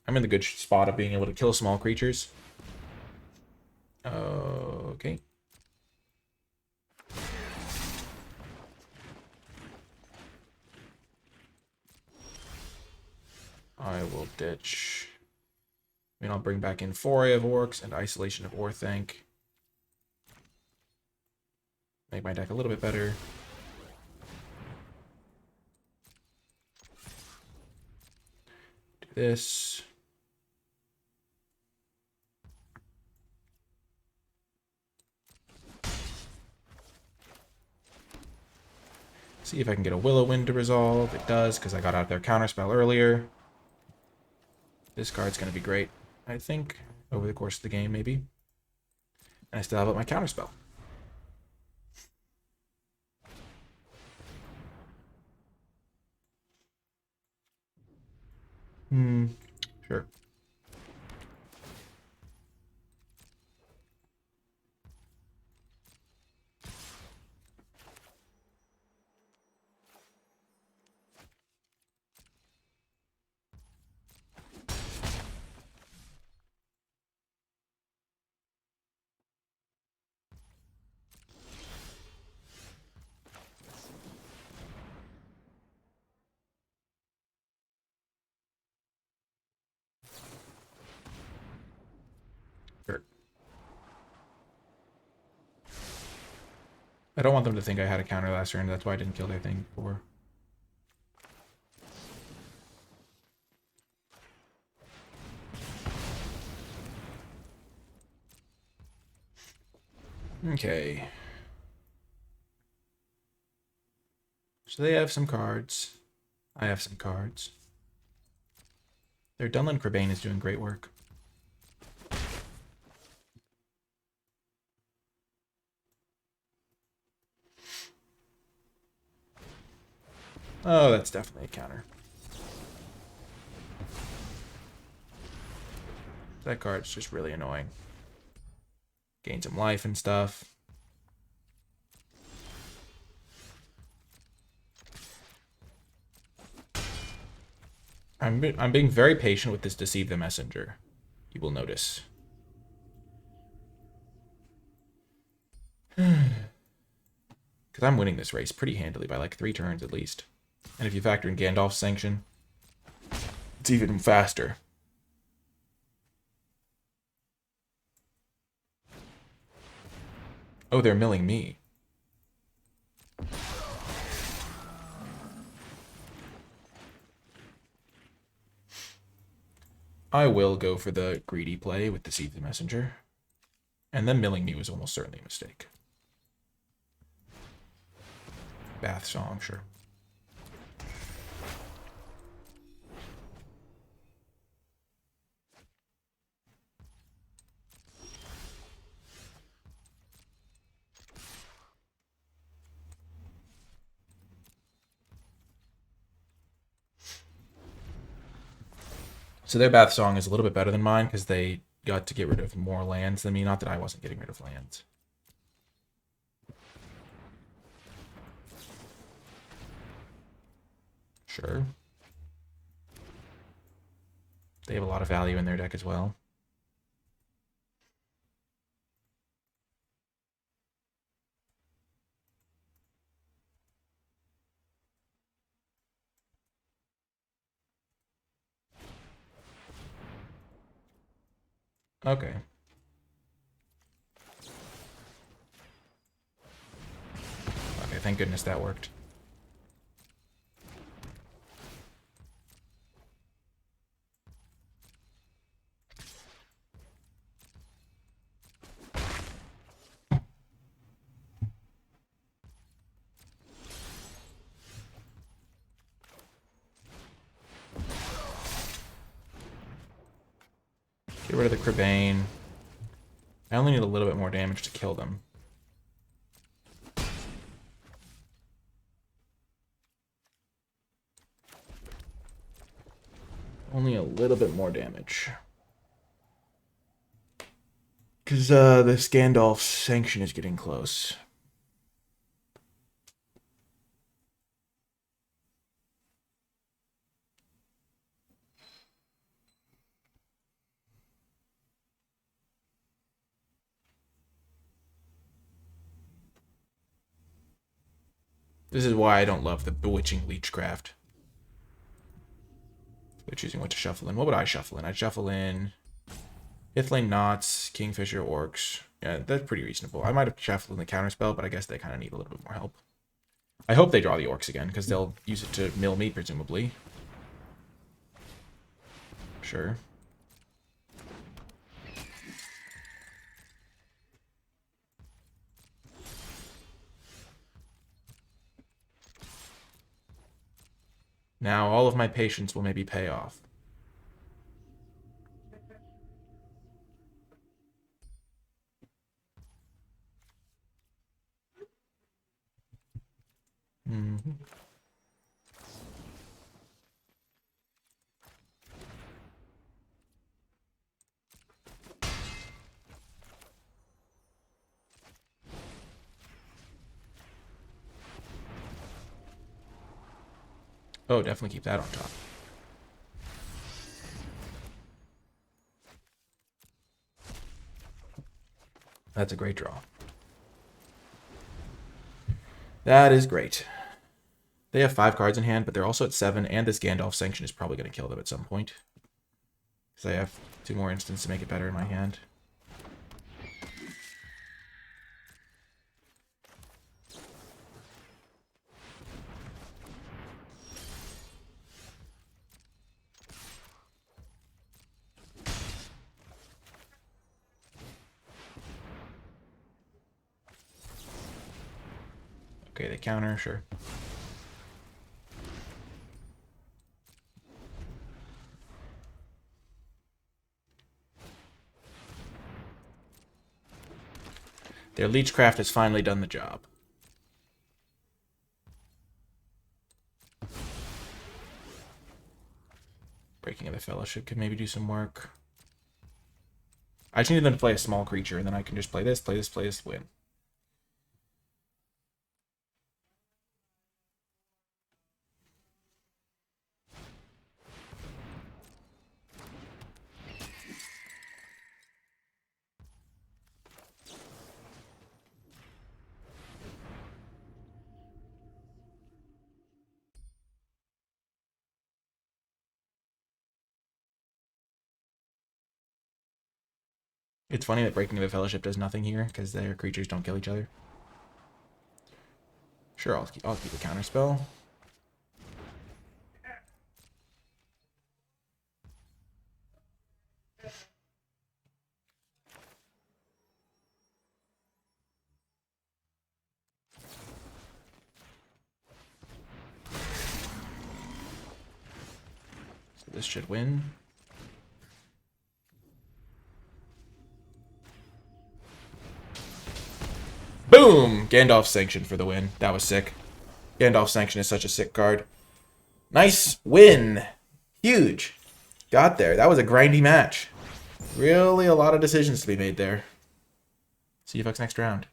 I'm in the good spot of being able to kill small creatures. Okay. I will ditch. I mean, I'll bring back in Foray of Orcs and Isolation of Orthanc. Make my deck a little bit better. Do this. See if I can get a Willow Wind to resolve. It does, because I got out their counterspell earlier. This card's going to be great, I think, over the course of the game, maybe. And I still have up my counterspell. Sure. Sure. I don't want them to think I had a counter last turn. That's why I didn't kill their thing before. Okay. So they have some cards. I have some cards. Their Dunland Crebain is doing great work. Oh, that's definitely a counter. That card's just really annoying. Gain some life and stuff. I'm being very patient with this Deceive the Messenger. You will notice. Because I'm winning this race pretty handily by like 3 turns at least. And if you factor in Gandalf's sanction, it's even faster. Oh, they're milling me. I will go for the greedy play with Deceive the Messenger. And then milling me was almost certainly a mistake. Bath Song, sure. So their Bath Song is a little bit better than mine because they got to get rid of more lands than me. Not that I wasn't getting rid of lands. Sure. They have a lot of value in their deck as well. Okay. Okay, thank goodness that worked. Get rid of the Crebain. I only need a little bit more damage to kill them. Only a little bit more damage. Because this Gandalf sanction is getting close. This is why I don't love the Bewitching Leechcraft. They're choosing what to shuffle in. What would I shuffle in? I'd shuffle in Ithlane Knots, Kingfisher, Orcs. Yeah, that's pretty reasonable. I might have shuffled in the Counterspell, but I guess they kind of need a little bit more help. I hope they draw the Orcs again, because they'll use it to mill me, presumably. Sure. Now all of my patience will maybe pay off. Mm-hmm. Oh, definitely keep that on top. That's a great draw. That is great. They have 5 cards in hand, but they're also at 7, and this Gandalf sanction is probably going to kill them at some point. Because I have 2 more instants to make it better in my hand. Okay, they counter, sure. Their Leechcraft has finally done the job. Breaking of the Fellowship could maybe do some work. I just need them to play a small creature, and then I can just play this, win. It's funny that Breaking of the Fellowship does nothing here because their creatures don't kill each other. Sure, I'll keep a counter spell. So this should win. Boom! Gandalf's Sanction for the win. That was sick. Gandalf's Sanction is such a sick card. Nice win. Huge. Got there. That was a grindy match. Really a lot of decisions to be made there. See you folks next round.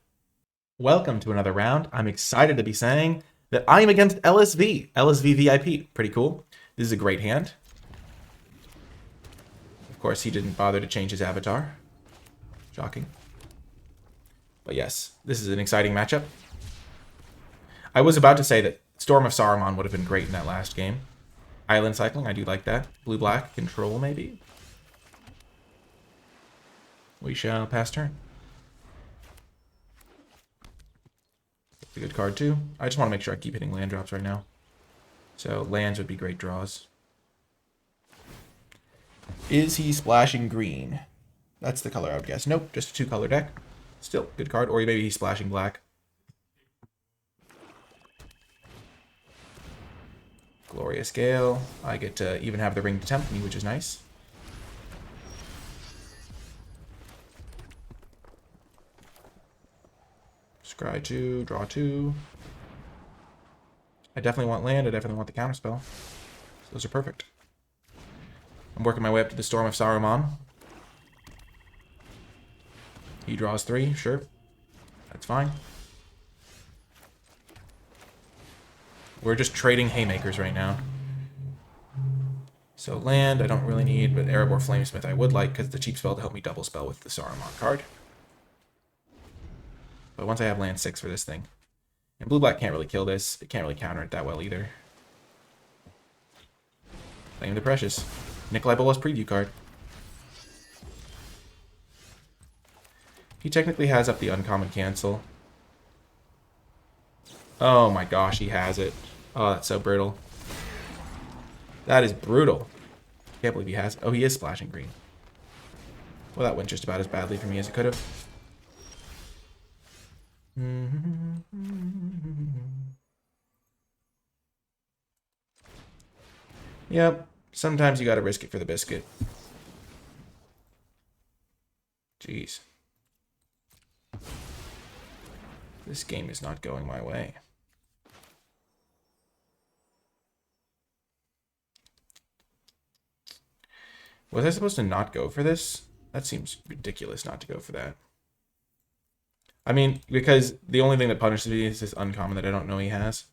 Welcome to another round. I'm excited to be saying that I am against LSV. LSV VIP. Pretty cool. This is a great hand. Of course, he didn't bother to change his avatar. Shocking. But yes, this is an exciting matchup. I was about to say that Storm of Saruman would have been great in that last game. Island cycling, I do like that. Blue-black, control maybe. We shall pass turn. It's a good card too. I just want to make sure I keep hitting land drops right now. So lands would be great draws. Is he splashing green? That's the color I would guess. Nope, just a two-color deck. Still, good card. Or maybe he's splashing black. Glorious Gale. I get to even have the ring to tempt me, which is nice. Scry 2, draw 2. I definitely want land. I definitely want the counterspell. So those are perfect. I'm working my way up to the Storm of Saruman. He draws 3, sure. That's fine. We're just trading haymakers right now. So land, I don't really need, but Erebor Flamesmith I would like, because the cheap spell to help me double spell with the Saruman card. But once I have land 6 for this thing. And blue-black can't really kill this. It can't really counter it that well either. Flame the Precious. NicolaiBolas preview card. He technically has up the uncommon cancel. Oh my gosh, he has it. Oh, that's so brutal. That is brutal. Can't believe he has it. Oh, he is splashing green. Well, that went just about as badly for me as it could have. Yep. Sometimes you gotta risk it for the biscuit. Jeez. This game is not going my way. Was I supposed to not go for this? That seems ridiculous not to go for that. I mean, because the only thing that punishes me is this uncommon that I don't know he has.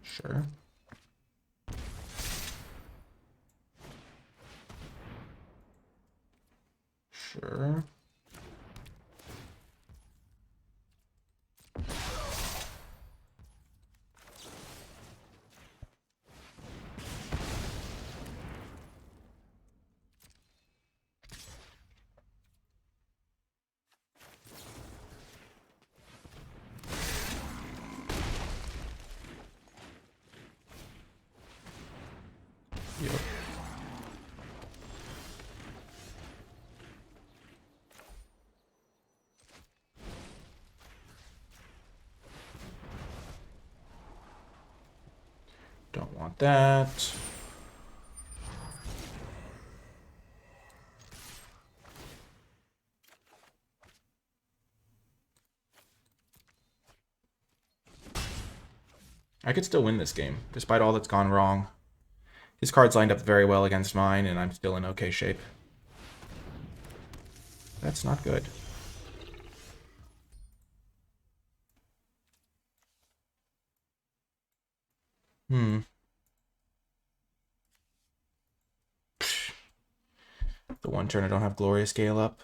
Sure. Sure. Yep. Don't want that. I could still win this game, despite all that's gone wrong. His cards lined up very well against mine, and I'm still in okay shape. That's not good. The one turn I don't have Glorious Gale up.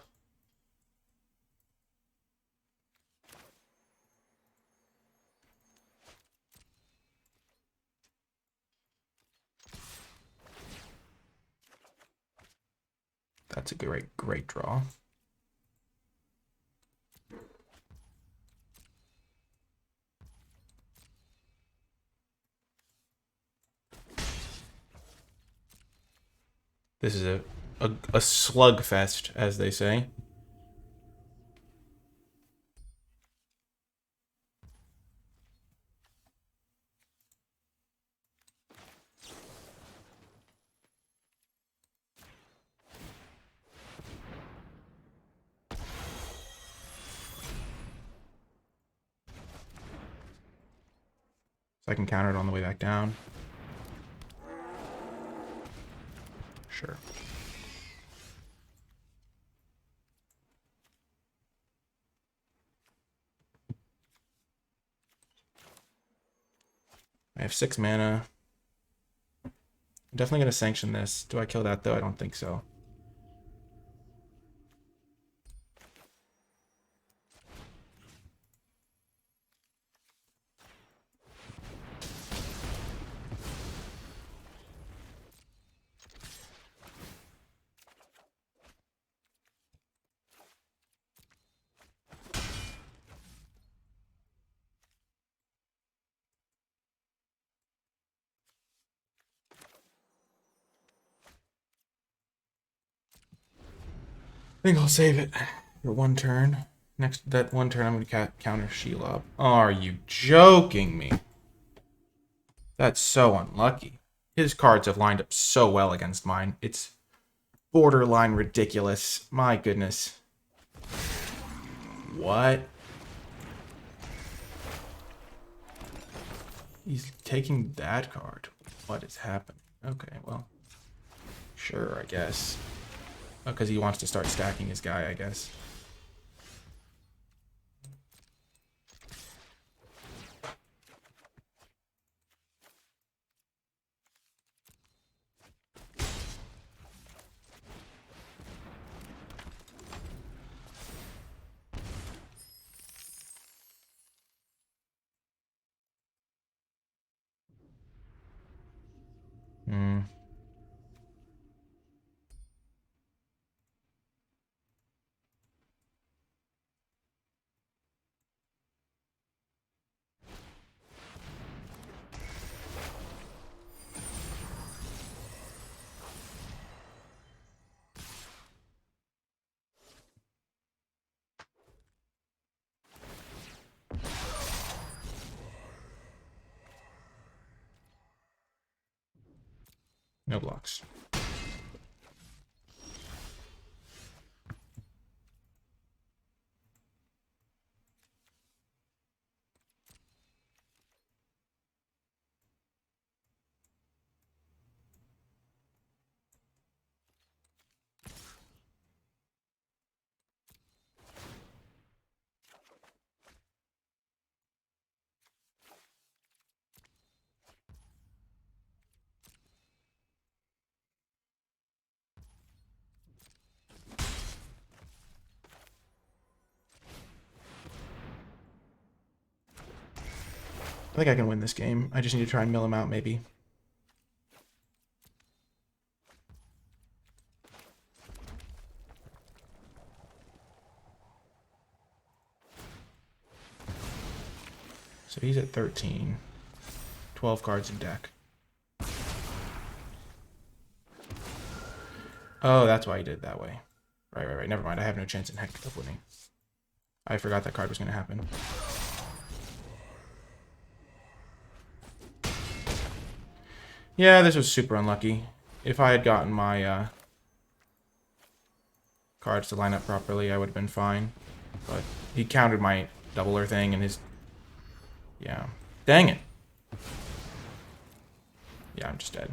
That's a great draw. This is a slugfest, as they say. So I can counter it on the way back down. Sure. I have 6 mana. I'm definitely going to sanction this. Do I kill that, though? I don't think so. I think I'll save it for one turn. That one turn, I'm going to counter Shelob. Are you joking me? That's so unlucky. His cards have lined up so well against mine. It's borderline ridiculous. My goodness. What? He's taking that card. What is happening? Okay, well. Sure, I guess. Because he wants to start stacking his guy, I guess. No blocks. I think I can win this game. I just need to try and mill him out, maybe. So he's at 13. 12 cards in deck. Oh, that's why he did it that way. Right. Never mind. I have no chance in heck of winning. I forgot that card was going to happen. Yeah, this was super unlucky. If I had gotten my cards to line up properly, I would have been fine. But he countered my doubler thing and his... Yeah. Dang it. Yeah, I'm just dead.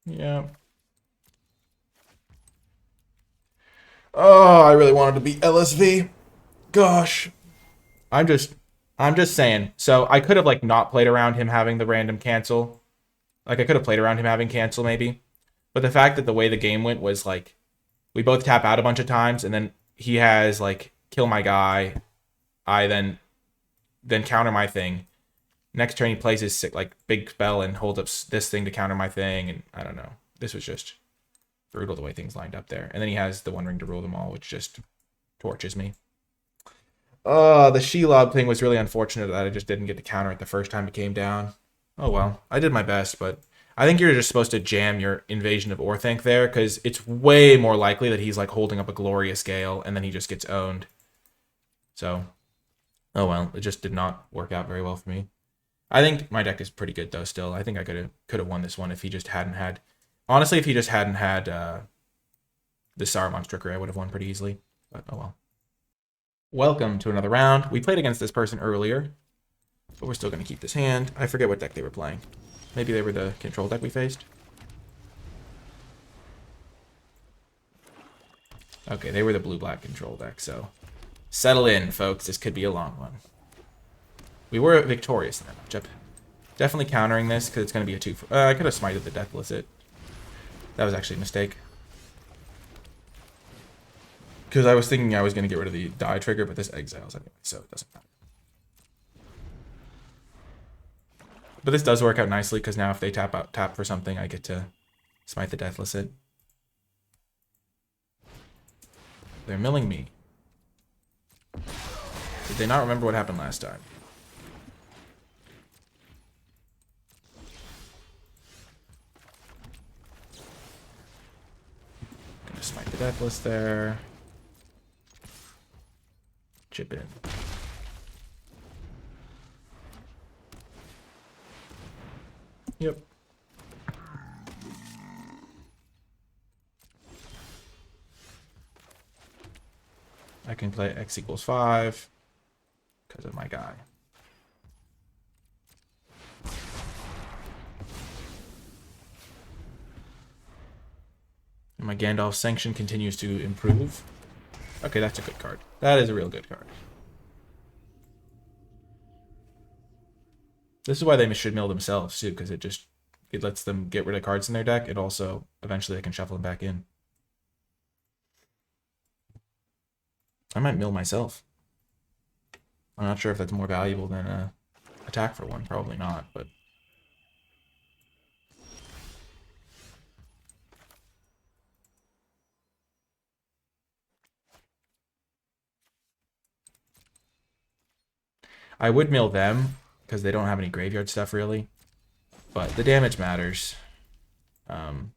Yeah. Oh, I really wanted to beat LSV. Gosh. I'm just saying. So I could have like not played around him having the random cancel. Like I could have played around him having cancel maybe. But the fact that the way the game went was like we both tap out a bunch of times and then he has like kill my guy. I then counter my thing. Next turn he plays his like big spell and holds up this thing to counter my thing, and I don't know. This was just brutal the way things lined up there. And then he has the One Ring to rule them all, which just torches me. Oh, the Shelob thing was really unfortunate that I just didn't get to counter it the first time it came down. Oh well, I did my best, but I think you're just supposed to jam your Invasion of Orthanc there, because it's way more likely that he's like holding up a Glorious Gale and then he just gets owned. So, oh well, it just did not work out very well for me. I think my deck is pretty good though still. I think I could have won this one if he just hadn't had... Honestly, if he just hadn't had the Saruman's trickery, I would have won pretty easily. But oh well. Welcome to another round. We played against this person earlier, but we're still going to keep this hand. I forget what deck they were playing. Maybe they were the control deck we faced. Okay, they were the blue-black control deck, so settle in, folks. This could be a long one. We were victorious in that matchup. Definitely countering this, because it's going to be a 2 for... I could have smited the Deathless It. That was actually a mistake. Because I was thinking I was going to get rid of the die trigger, but this exiles anyway, so it doesn't matter. But this does work out nicely, because now if they tap for something, I get to smite the Deathless It. They're milling me. Did they not remember what happened last time? Gonna smite the Deathless there. Chip in. Yep. I can play X equals 5 because of my guy. And my Gandalf Sanction continues to improve. Okay, that's a good card. That is a real good card. This is why they should mill themselves too, because it lets them get rid of cards in their deck. It also eventually they can shuffle them back in. I might mill myself. I'm not sure if that's more valuable than attack for one. Probably not, but I would mill them because they don't have any graveyard stuff really. But the damage matters. And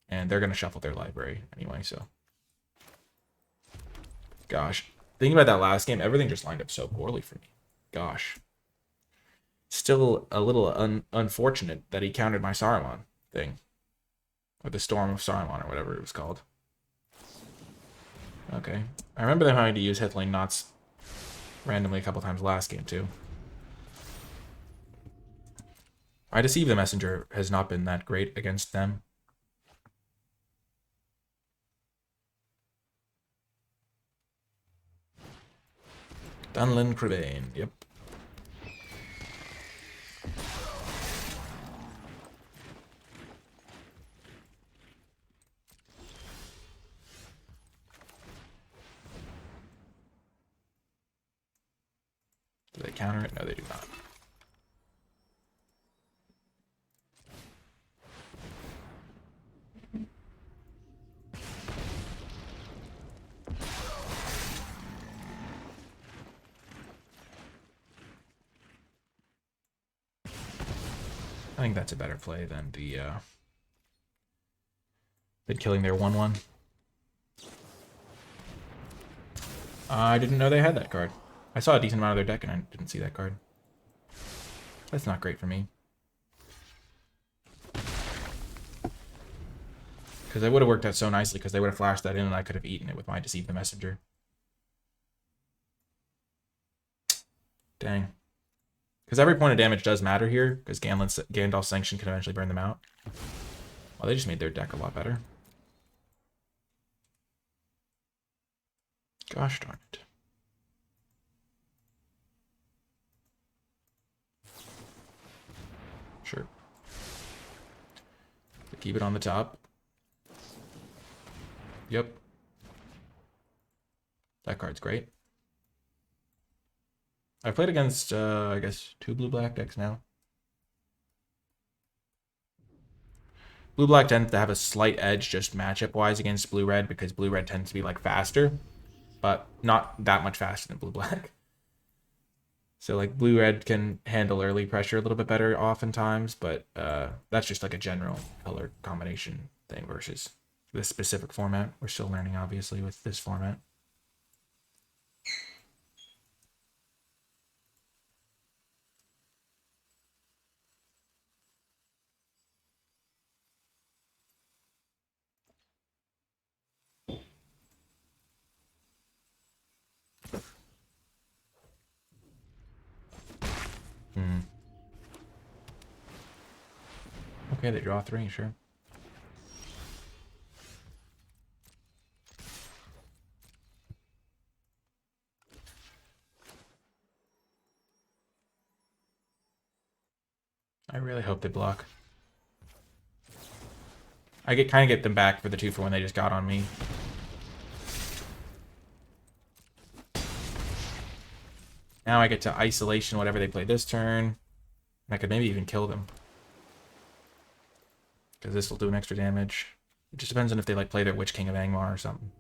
they're going to shuffle their library anyway, so. Gosh. Thinking about that last game, everything just lined up so poorly for me. Gosh. Still a little unfortunate that he countered my Saruman thing. Or the Storm of Saruman, or whatever it was called. Okay. I remember them having to use Hitling Knots randomly a couple times last game, too. I Deceive the Messenger has not been that great against them. Dunlin Crevane, yep. Do they counter it? No, they do not. I think that's a better play than the than killing their 1/1. I didn't know they had that card. I saw a decent amount of their deck and I didn't see that card. That's not great for me. Because it would have worked out so nicely because they would have flashed that in and I could have eaten it with my Deceive the Messenger. Dang. Because every point of damage does matter here, because Gandalf's Sanction can eventually burn them out. Well, they just made their deck a lot better. Gosh darn it. Sure. So keep it on the top. Yep. That card's great. I've played against, I guess, 2 blue-black decks now. Blue-black tends to have a slight edge just matchup-wise against blue-red because blue-red tends to be, like, faster, but not that much faster than blue-black. So, like, blue-red can handle early pressure a little bit better oftentimes, but that's just, like, a general color combination thing versus this specific format. We're still learning, obviously, with this format. Okay, they draw 3, sure. I really hope they block. I kind of get them back for the 2 for when they just got on me. Now I get to isolation whatever they play this turn. And I could maybe even kill them. Because this will do an extra damage. It just depends on if they like play their Witch King of Angmar or something.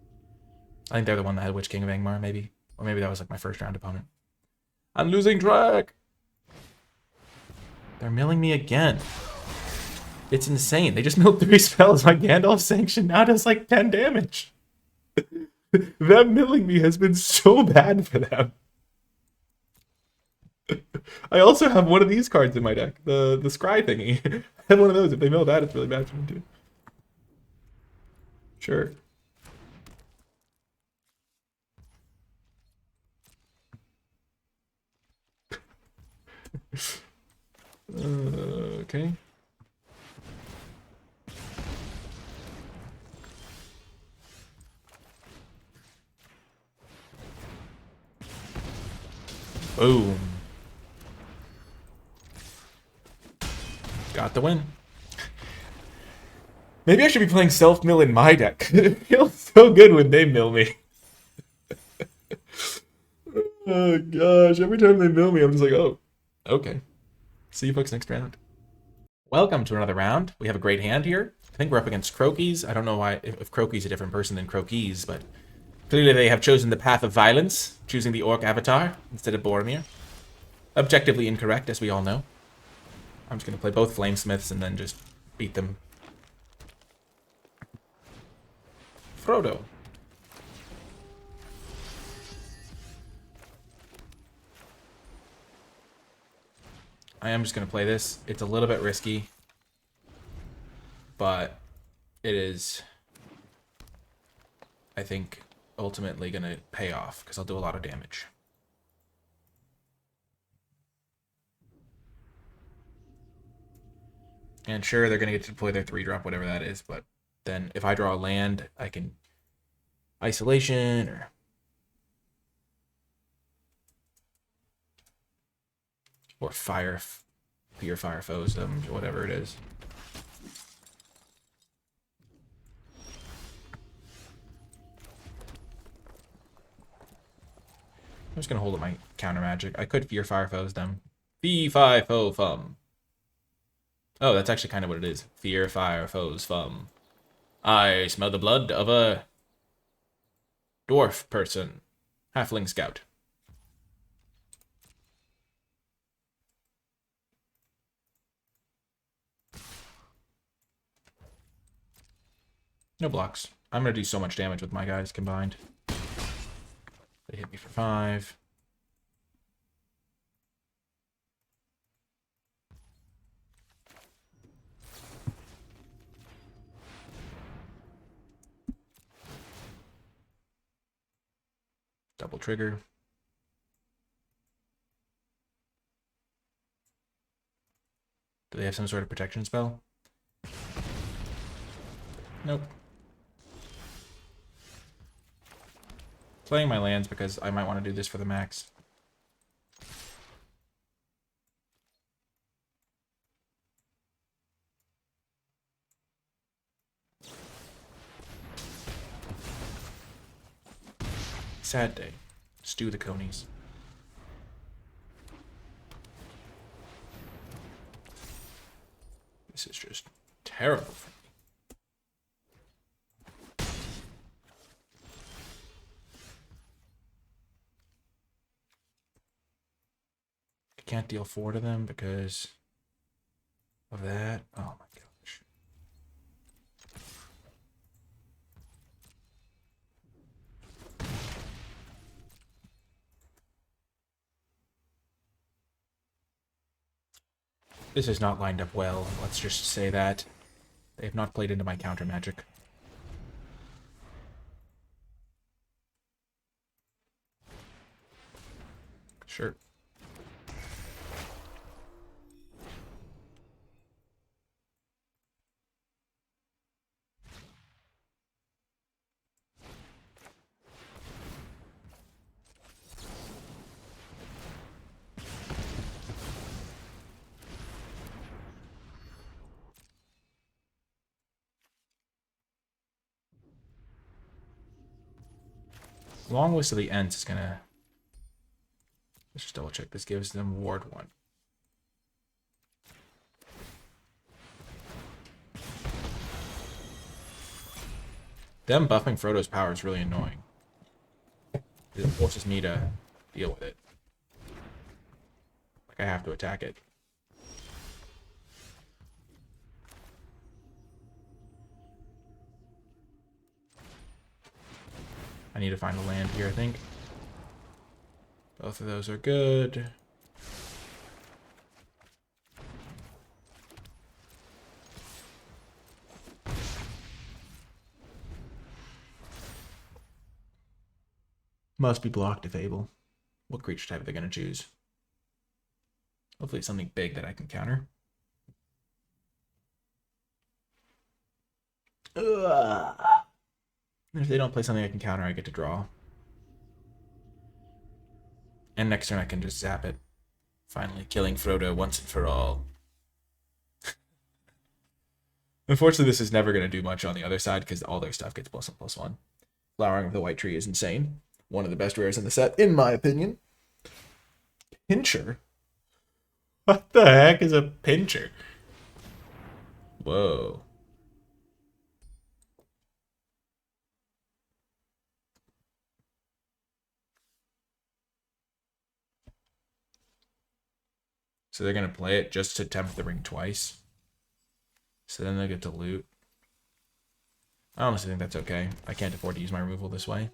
I think they're the one that had Witch King of Angmar, maybe. Or maybe that was like my first round opponent. I'm losing track! They're milling me again. It's insane. They just milled 3 spells. My Gandalf Sanction now does like 10 damage. Them milling me has been so bad for them. I also have one of these cards in my deck, the scry thingy. I have one of those. If they mill that, it's really bad for me too. Sure. Okay. Boom. Got the win. Maybe I should be playing self-mill in my deck. It feels so good when they mill me. Oh gosh, every time they mill me, I'm just like, oh, okay. See you folks next round. Welcome to another round. We have a great hand here. I think we're up against Croakies. I don't know why, if Croakies a different person than Croakies, but clearly they have chosen the path of violence, choosing the Orc avatar instead of Boromir. Objectively incorrect, as we all know. I'm just going to play both Flamesmiths and then just beat them. Frodo. I am just going to play this. It's a little bit risky, but it is, I think, ultimately going to pay off because I'll do a lot of damage. And sure, they're going to get to deploy their 3-drop, whatever that is, but then if I draw a land, I can isolation or fire foes them, whatever it is. I'm just gonna hold up my counter magic. I could fire foes them. Fee fi fo fum. Oh, that's actually kind of what it is. Fear fire foes fum. I smell the blood of a dwarf person. Halfling scout. No blocks. I'm gonna do so much damage with my guys combined. They hit me for 5. Double trigger. Do they have some sort of protection spell? Nope. Playing my lands because I might want to do this for the max. Sad day. Stew the conies. terrible for me. I can't deal 4 to them because of that. Oh my gosh. This is not lined up well. Let's just say that. They have not played into my counter magic. Sure. Long list of the ends is gonna. Let's just double check. This gives them ward 1. Them buffing Frodo's power is really annoying. It forces me to deal with it. Like I have to attack it. I need to find a land here, I think. Both of those are good. Must be blocked if able. What creature type are they going to choose? Hopefully it's something big that I can counter. Ugh. If they don't play something I can counter, I get to draw. And next turn I can just zap it. Finally killing Frodo once and for all. Unfortunately, this is never going to do much on the other side because all their stuff gets +1/+1. Flowering of the White Tree is insane. One of the best rares in the set, in my opinion. Pincher? What the heck is a pincher? Whoa. So they're going to play it just to tempt the ring twice. So then they get to loot. I honestly think that's okay. I can't afford to use my removal this way.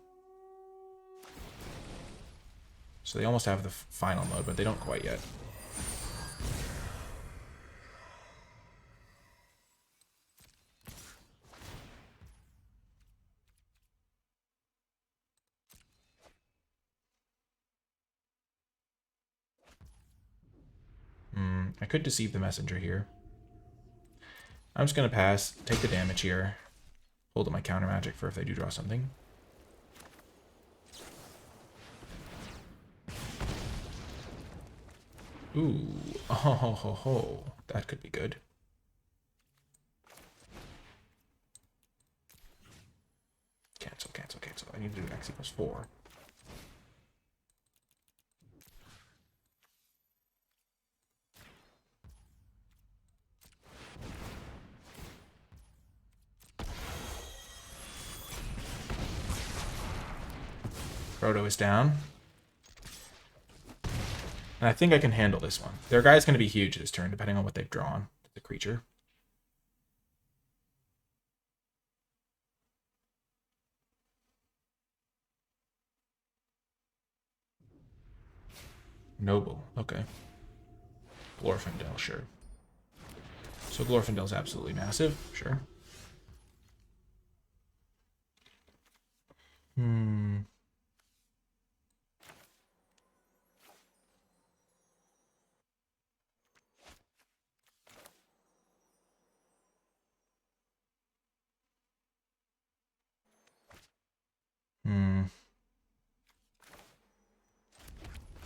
So they almost have the final mode, but they don't quite yet. I could deceive the messenger here. I'm just going to pass, take the damage here, hold up my counter magic for if they do draw something. Ooh, oh ho ho ho, that could be good. Cancel, cancel, cancel. I need to do X equals 4. Frodo is down. And I think I can handle this one. Their guy's going to be huge this turn, depending on what they've drawn. The creature. Noble. Okay. Glorfindel, sure. So Glorfindel's absolutely massive. Sure.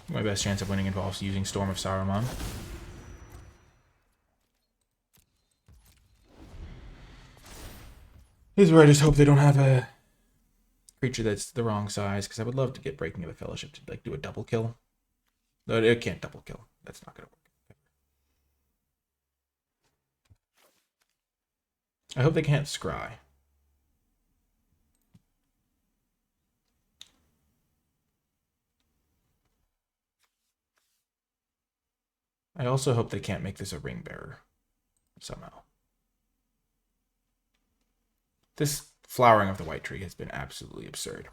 My best chance of winning involves using Storm of Saruman. This is where I just hope they don't have a creature that's the wrong size, because I would love to get Breaking of the Fellowship to like do a double kill. But it can't double kill. That's not going to work. I hope they can't scry. I also hope they can't make this a ring bearer somehow. This flowering of the white tree has been absolutely absurd.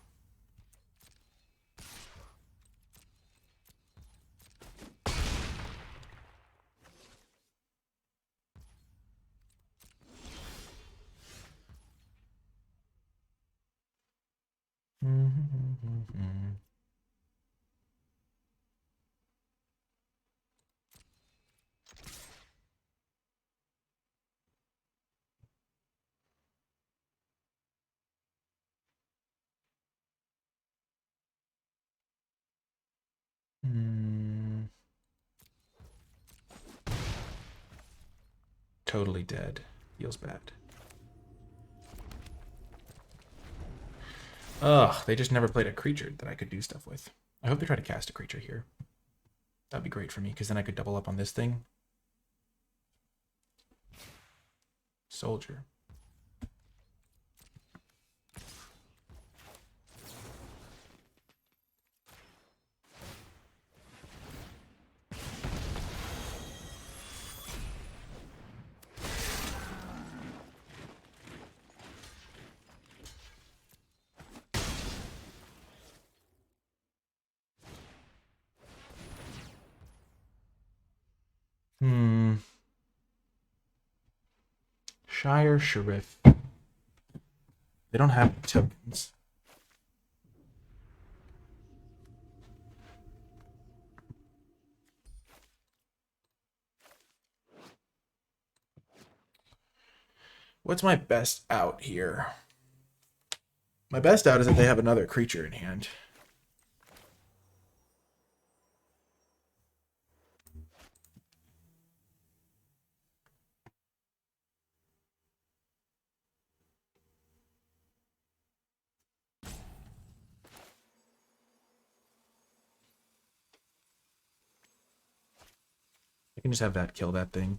Totally dead. Feels bad. Ugh, they just never played a creature that I could do stuff with. I hope they try to cast a creature here. That'd be great for me, because then I could double up on this thing. Soldier. Shire Sheriff. They don't have tokens. What's my best out here? My best out is if they have another creature in hand. I can just have that kill that thing.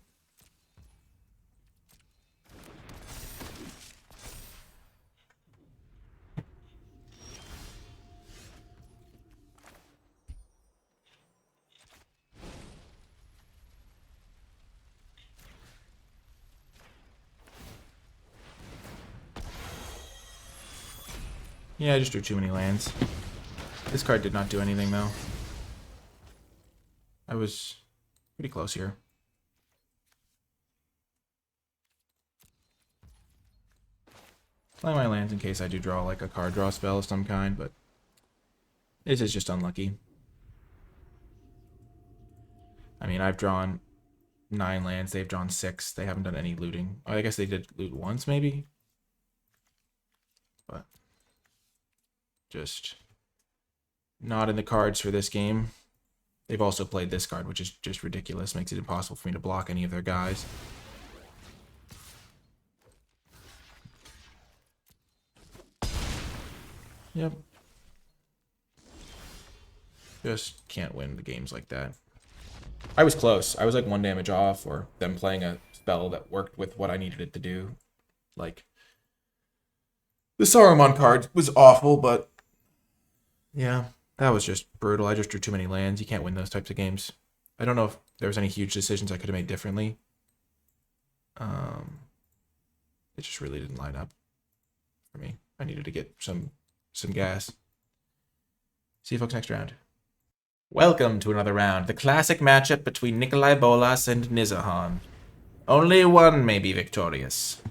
Yeah, I just drew too many lands. This card did not do anything, though. I was pretty close here. Play my lands in case I do draw like a card draw spell of some kind, but this is just unlucky. I mean, I've drawn 9 lands. They've drawn 6. They haven't done any looting. Oh, I guess they did loot once, maybe? But just not in the cards for this game. They've also played this card, which is just ridiculous. Makes it impossible for me to block any of their guys. Yep. Just can't win the games like that. I was close. I was like 1 damage off, or them playing a spell that worked with what I needed it to do. Like, the Saruman card was awful, but yeah, that was just brutal. I just drew too many lands. You can't win those types of games. I don't know if there was any huge decisions I could have made differently. It just really didn't line up for me. I needed to get some gas. See you folks next round. Welcome to another round, the classic matchup between NicolaiBolas and Nizahan. Only one may be victorious.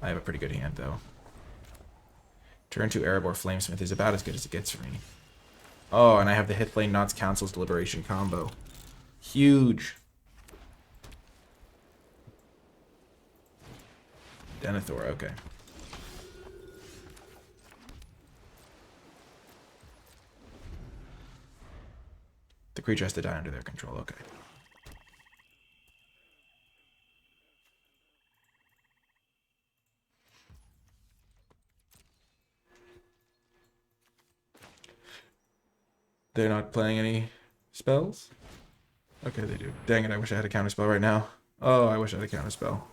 I have a pretty good hand, though. Turn 2 Erebor Flamesmith is about as good as it gets for me. Oh, and I have the Hithlane Knots Council's Deliberation combo. Huge. Denethor, okay. The creature has to die under their control, okay. They're not playing any spells? Okay, they do. Dang it, I wish I had a counterspell right now. Oh, I wish I had a counter spell.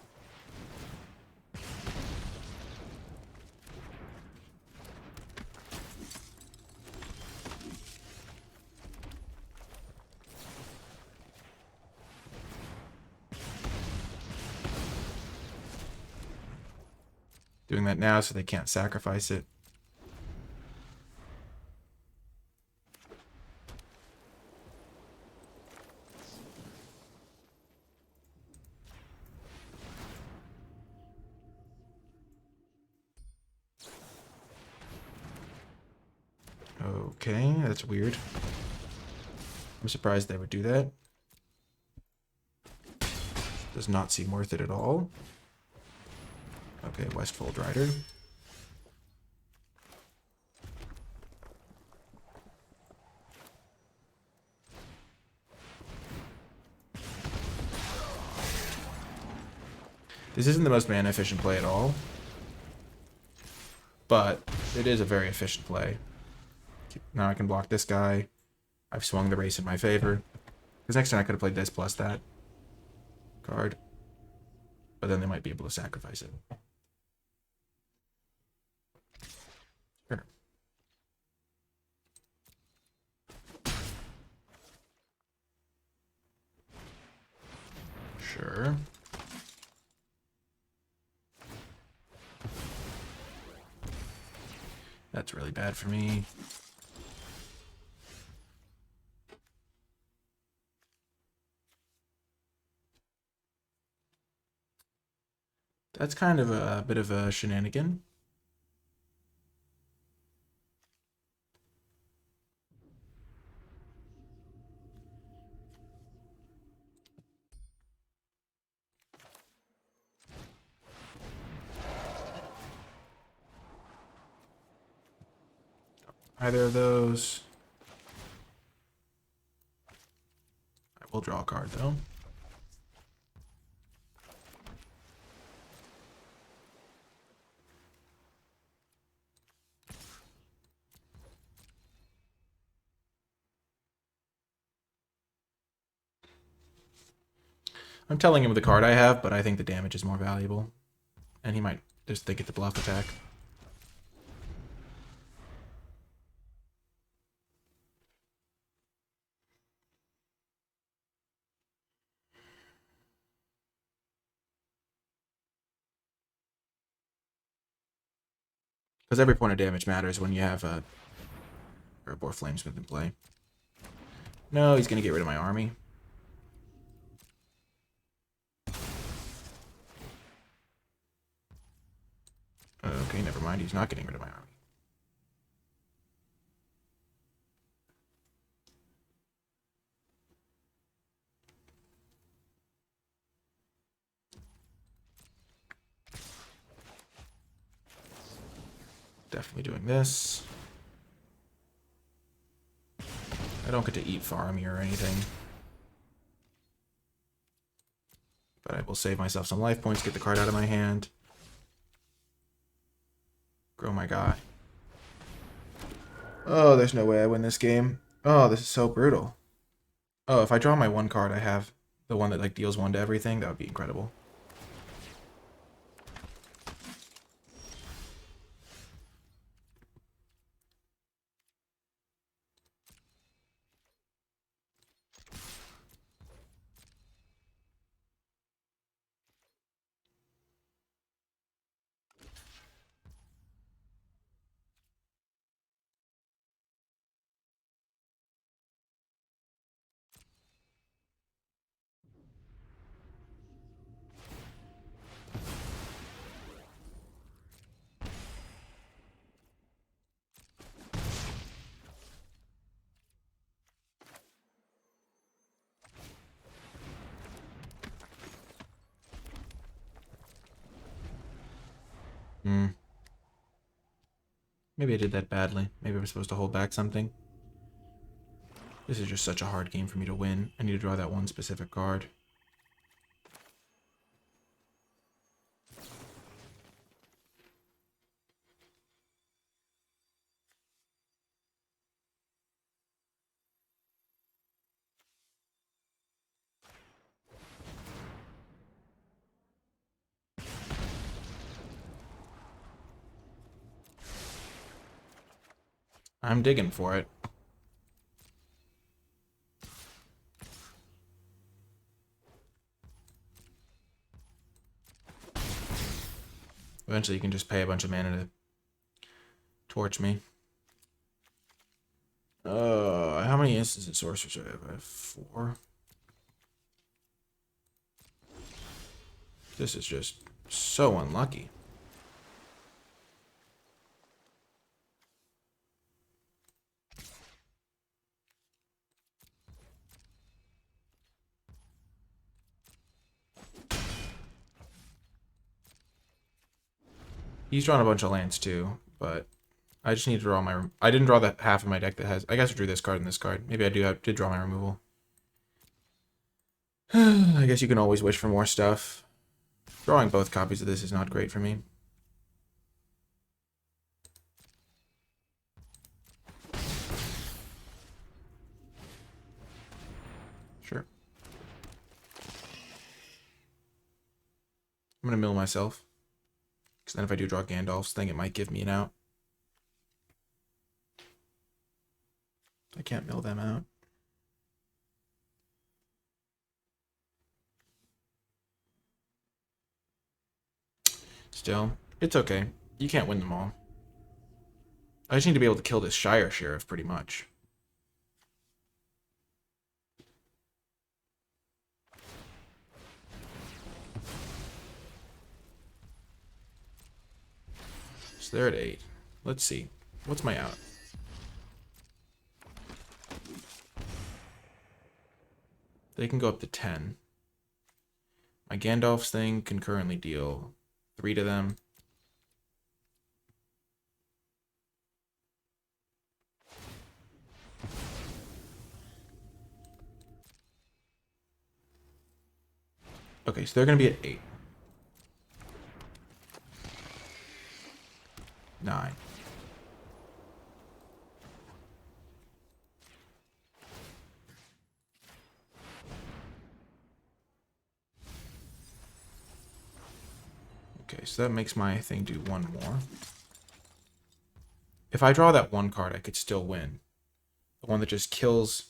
Doing that now so they can't sacrifice it. Okay, that's weird. I'm surprised they would do that. Does not seem worth it at all. Okay, Westfold Rider. This isn't the most mana efficient play at all, but it is a very efficient play. Now I can block this guy. I've swung the race in my favor. Because next turn I could have played this plus that card. But then they might be able to sacrifice it. Sure. Sure. That's really bad for me. That's kind of a bit of a shenanigan. Either of those. I will draw a card though. I'm telling him the card I have, but I think the damage is more valuable. And he might just think it's a bluff attack. Because every point of damage matters when you have a Erebor Flamesmith in play. No, he's going to get rid of my army. Okay, never mind. He's not getting rid of my army. Definitely doing this. I don't get to eat Faramir or anything. But I will save myself some life points, get the card out of my hand. Grow my guy. Oh, there's no way I win this game. Oh, this is so brutal. Oh, if I draw my one card, I have the one that like deals one to everything. That would be incredible. Maybe I did that badly. Maybe I'm supposed to hold back something. This is just such a hard game for me to win. I need to draw that one specific card. I'm digging for it. Eventually you can just pay a bunch of mana to torch me. How many instants and sorcerers do I have? I have 4. This is just so unlucky. He's drawn a bunch of lands too, but I just need to draw my... I didn't draw that half of my deck that has... I guess I drew this card and this card. Maybe I did draw my removal. I guess you can always wish for more stuff. Drawing both copies of this is not great for me. Sure. I'm going to mill myself. Because then if I do draw Gandalf's thing, it might give me an out. I can't mill them out. Still, it's okay. You can't win them all. I just need to be able to kill this Shire Sheriff, pretty much. So they're at 8. Let's see. What's my out? They can go up to 10. My Gandalf's thing can currently deal 3 to them. Okay, so they're going to be at 8. 9. Okay, so that makes my thing do 1 more. If I draw that 1 card, I could still win. The one that just kills...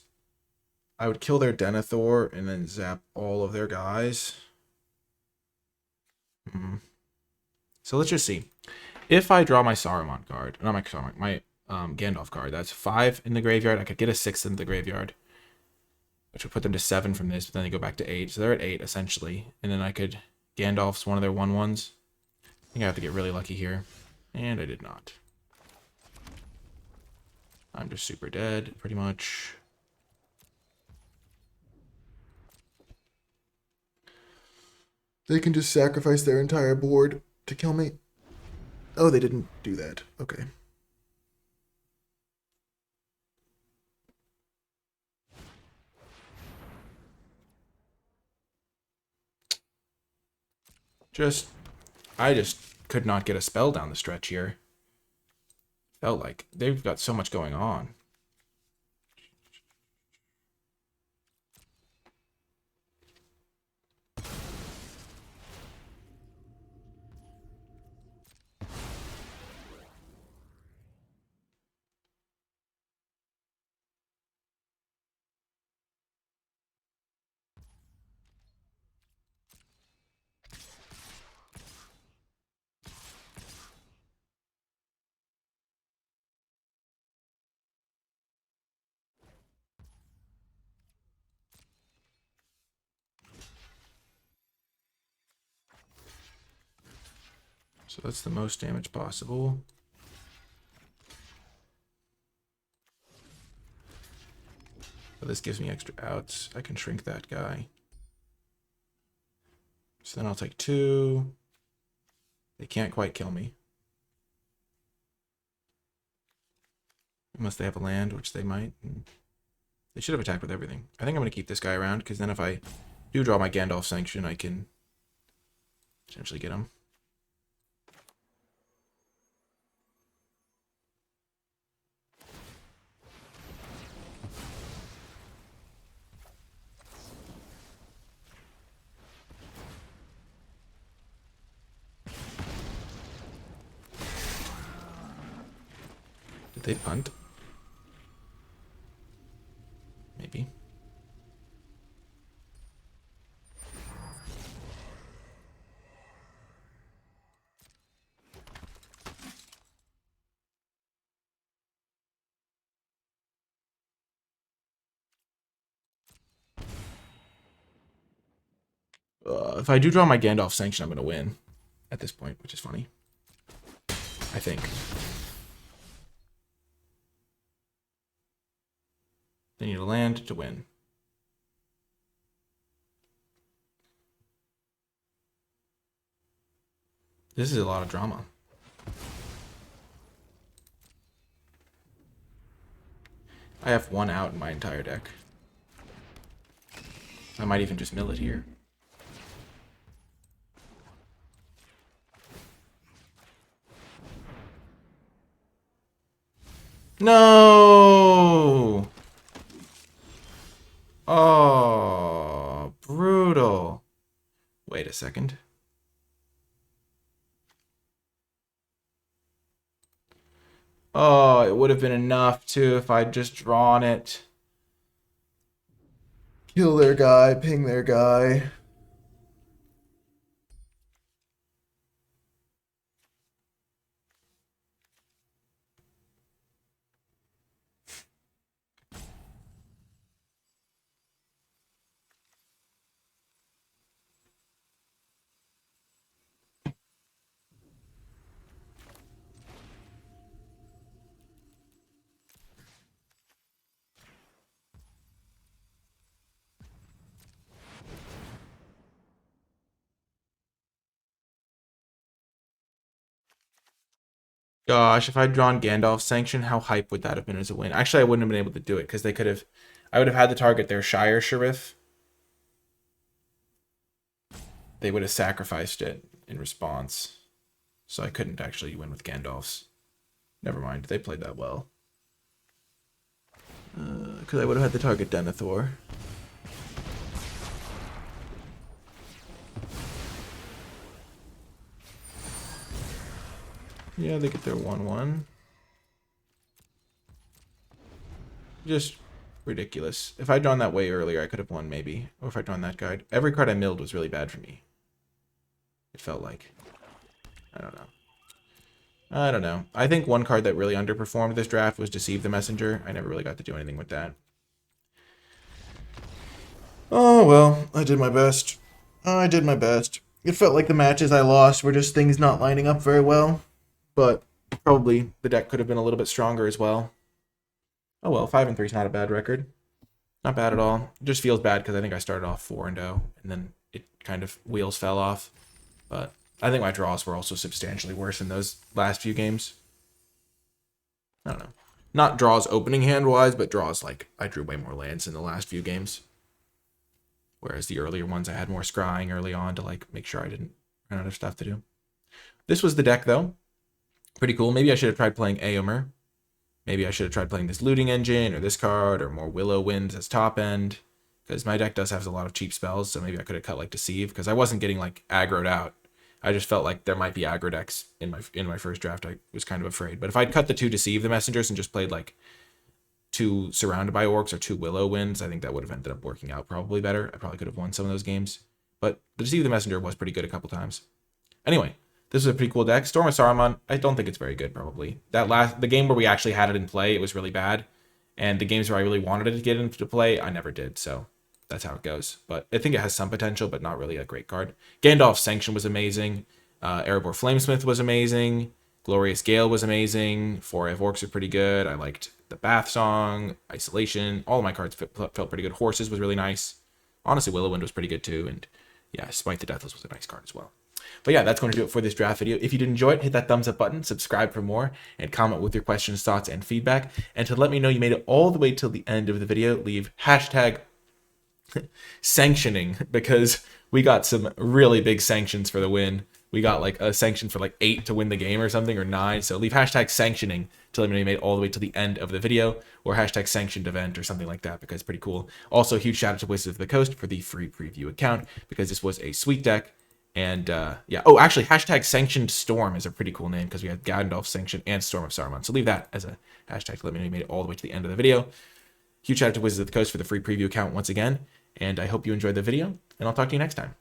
I would kill their Denethor and then zap all of their guys. So let's just see. If I draw my Saruman card, not my Saruman, my Gandalf card, that's 5 in the graveyard. I could get a 6 in the graveyard, which would put them to 7 from this, but then they go back to 8. So they're at 8, essentially. And then I could Gandalf's one of their 1/1s. I think I have to get really lucky here. And I did not. I'm just super dead, pretty much. They can just sacrifice their entire board to kill me. Oh, they didn't do that. Okay. I just could not get a spell down the stretch here. Felt like they've got so much going on. So that's the most damage possible. But this gives me extra outs. I can shrink that guy. So then I'll take 2. They can't quite kill me. Unless they have a land, which they might. They should have attacked with everything. I think I'm going to keep this guy around, because then if I do draw my Gandalf Sanction, I can potentially get him. Did they punt? If I do draw my Gandalf Sanction, I'm going to win at this point, which is funny. I think. They need a land to win. This is a lot of drama. I have one out in my entire deck. I might even just mill it here. No! Oh, brutal. Wait a second. Oh, it would have been enough too if I'd just drawn it. Kill their guy, ping their guy. Gosh, if I'd drawn Gandalf's Sanction, how hype would that have been as a win? Actually, I wouldn't have been able to do it because they could have... I would have had to target their Shire Sheriff. They would have sacrificed it in response. So I couldn't actually win with Gandalf's. Never mind, they played that well. Because I would have had to target Denethor. Yeah, they get their 1/1. Just ridiculous. If I'd drawn that way earlier, I could have won maybe. Or if I'd drawn that card. Every card I milled was really bad for me. It felt like. I don't know. I don't know. I think one card that really underperformed this draft was Deceive the Messenger. I never really got to do anything with that. Oh, well, I did my best. I did my best. It felt like the matches I lost were just things not lining up very well. But probably the deck could have been a little bit stronger as well. Oh well, 5-3 is not a bad record. Not bad at all. It just feels bad because I think I started off 4-0, and then it kind of wheels fell off. But I think my draws were also substantially worse in those last few games. I don't know. Not draws opening hand-wise, but draws like I drew way more lands in the last few games. Whereas the earlier ones I had more scrying early on to like make sure I didn't run out of stuff to do. This was the deck though. Pretty cool. Maybe I should have tried playing Aomer. Maybe I should have tried playing this Looting Engine or this card or more Willow Winds as top end. Because my deck does have a lot of cheap spells, so maybe I could have cut like Deceive because I wasn't getting like aggroed out. I just felt like there might be aggro decks in my first draft. I was kind of afraid. But if I'd cut the 2 Deceive the Messengers and just played like 2 Surrounded by Orcs or 2 Willow Winds, I think that would have ended up working out probably better. I probably could have won some of those games. But the Deceive the Messenger was pretty good a couple times. Anyway, this is a pretty cool deck. Storm of Saruman, I don't think it's very good, probably. The game where we actually had it in play, it was really bad. And the games where I really wanted it to get into play, I never did. So that's how it goes. But I think it has some potential, but not really a great card. Gandalf's Sanction was amazing. Erebor Flamesmith was amazing. Glorious Gale was amazing. 4 Orcs are pretty good. I liked the Bath Song, Isolation. All of my cards felt pretty good. Horses was really nice. Honestly, Willowwind was pretty good too. And yeah, Smite the Deathless was a nice card as well. But yeah, that's going to do it for this draft video. If you did enjoy it, hit that thumbs up button, subscribe for more, and comment with your questions, thoughts, and feedback. And to let me know you made it all the way till the end of the video, leave hashtag sanctioning, because we got some really big sanctions for the win. We got like a sanction for like 8 to win the game or something, or 9. So leave hashtag sanctioning to let me know you made it all the way to the end of the video, or hashtag sanctioned event or something like that, because it's pretty cool. Also, huge shout out to Wizards of the Coast for the free preview account, because this was a sweet deck. And yeah, oh, actually, hashtag sanctioned storm is a pretty cool name because we had Gandalf Sanction and Storm of Saruman. So leave that as a hashtag to let me know you made it all the way to the end of the video. Huge shout out to Wizards of the Coast for the free preview account once again. And I hope you enjoyed the video, and I'll talk to you next time.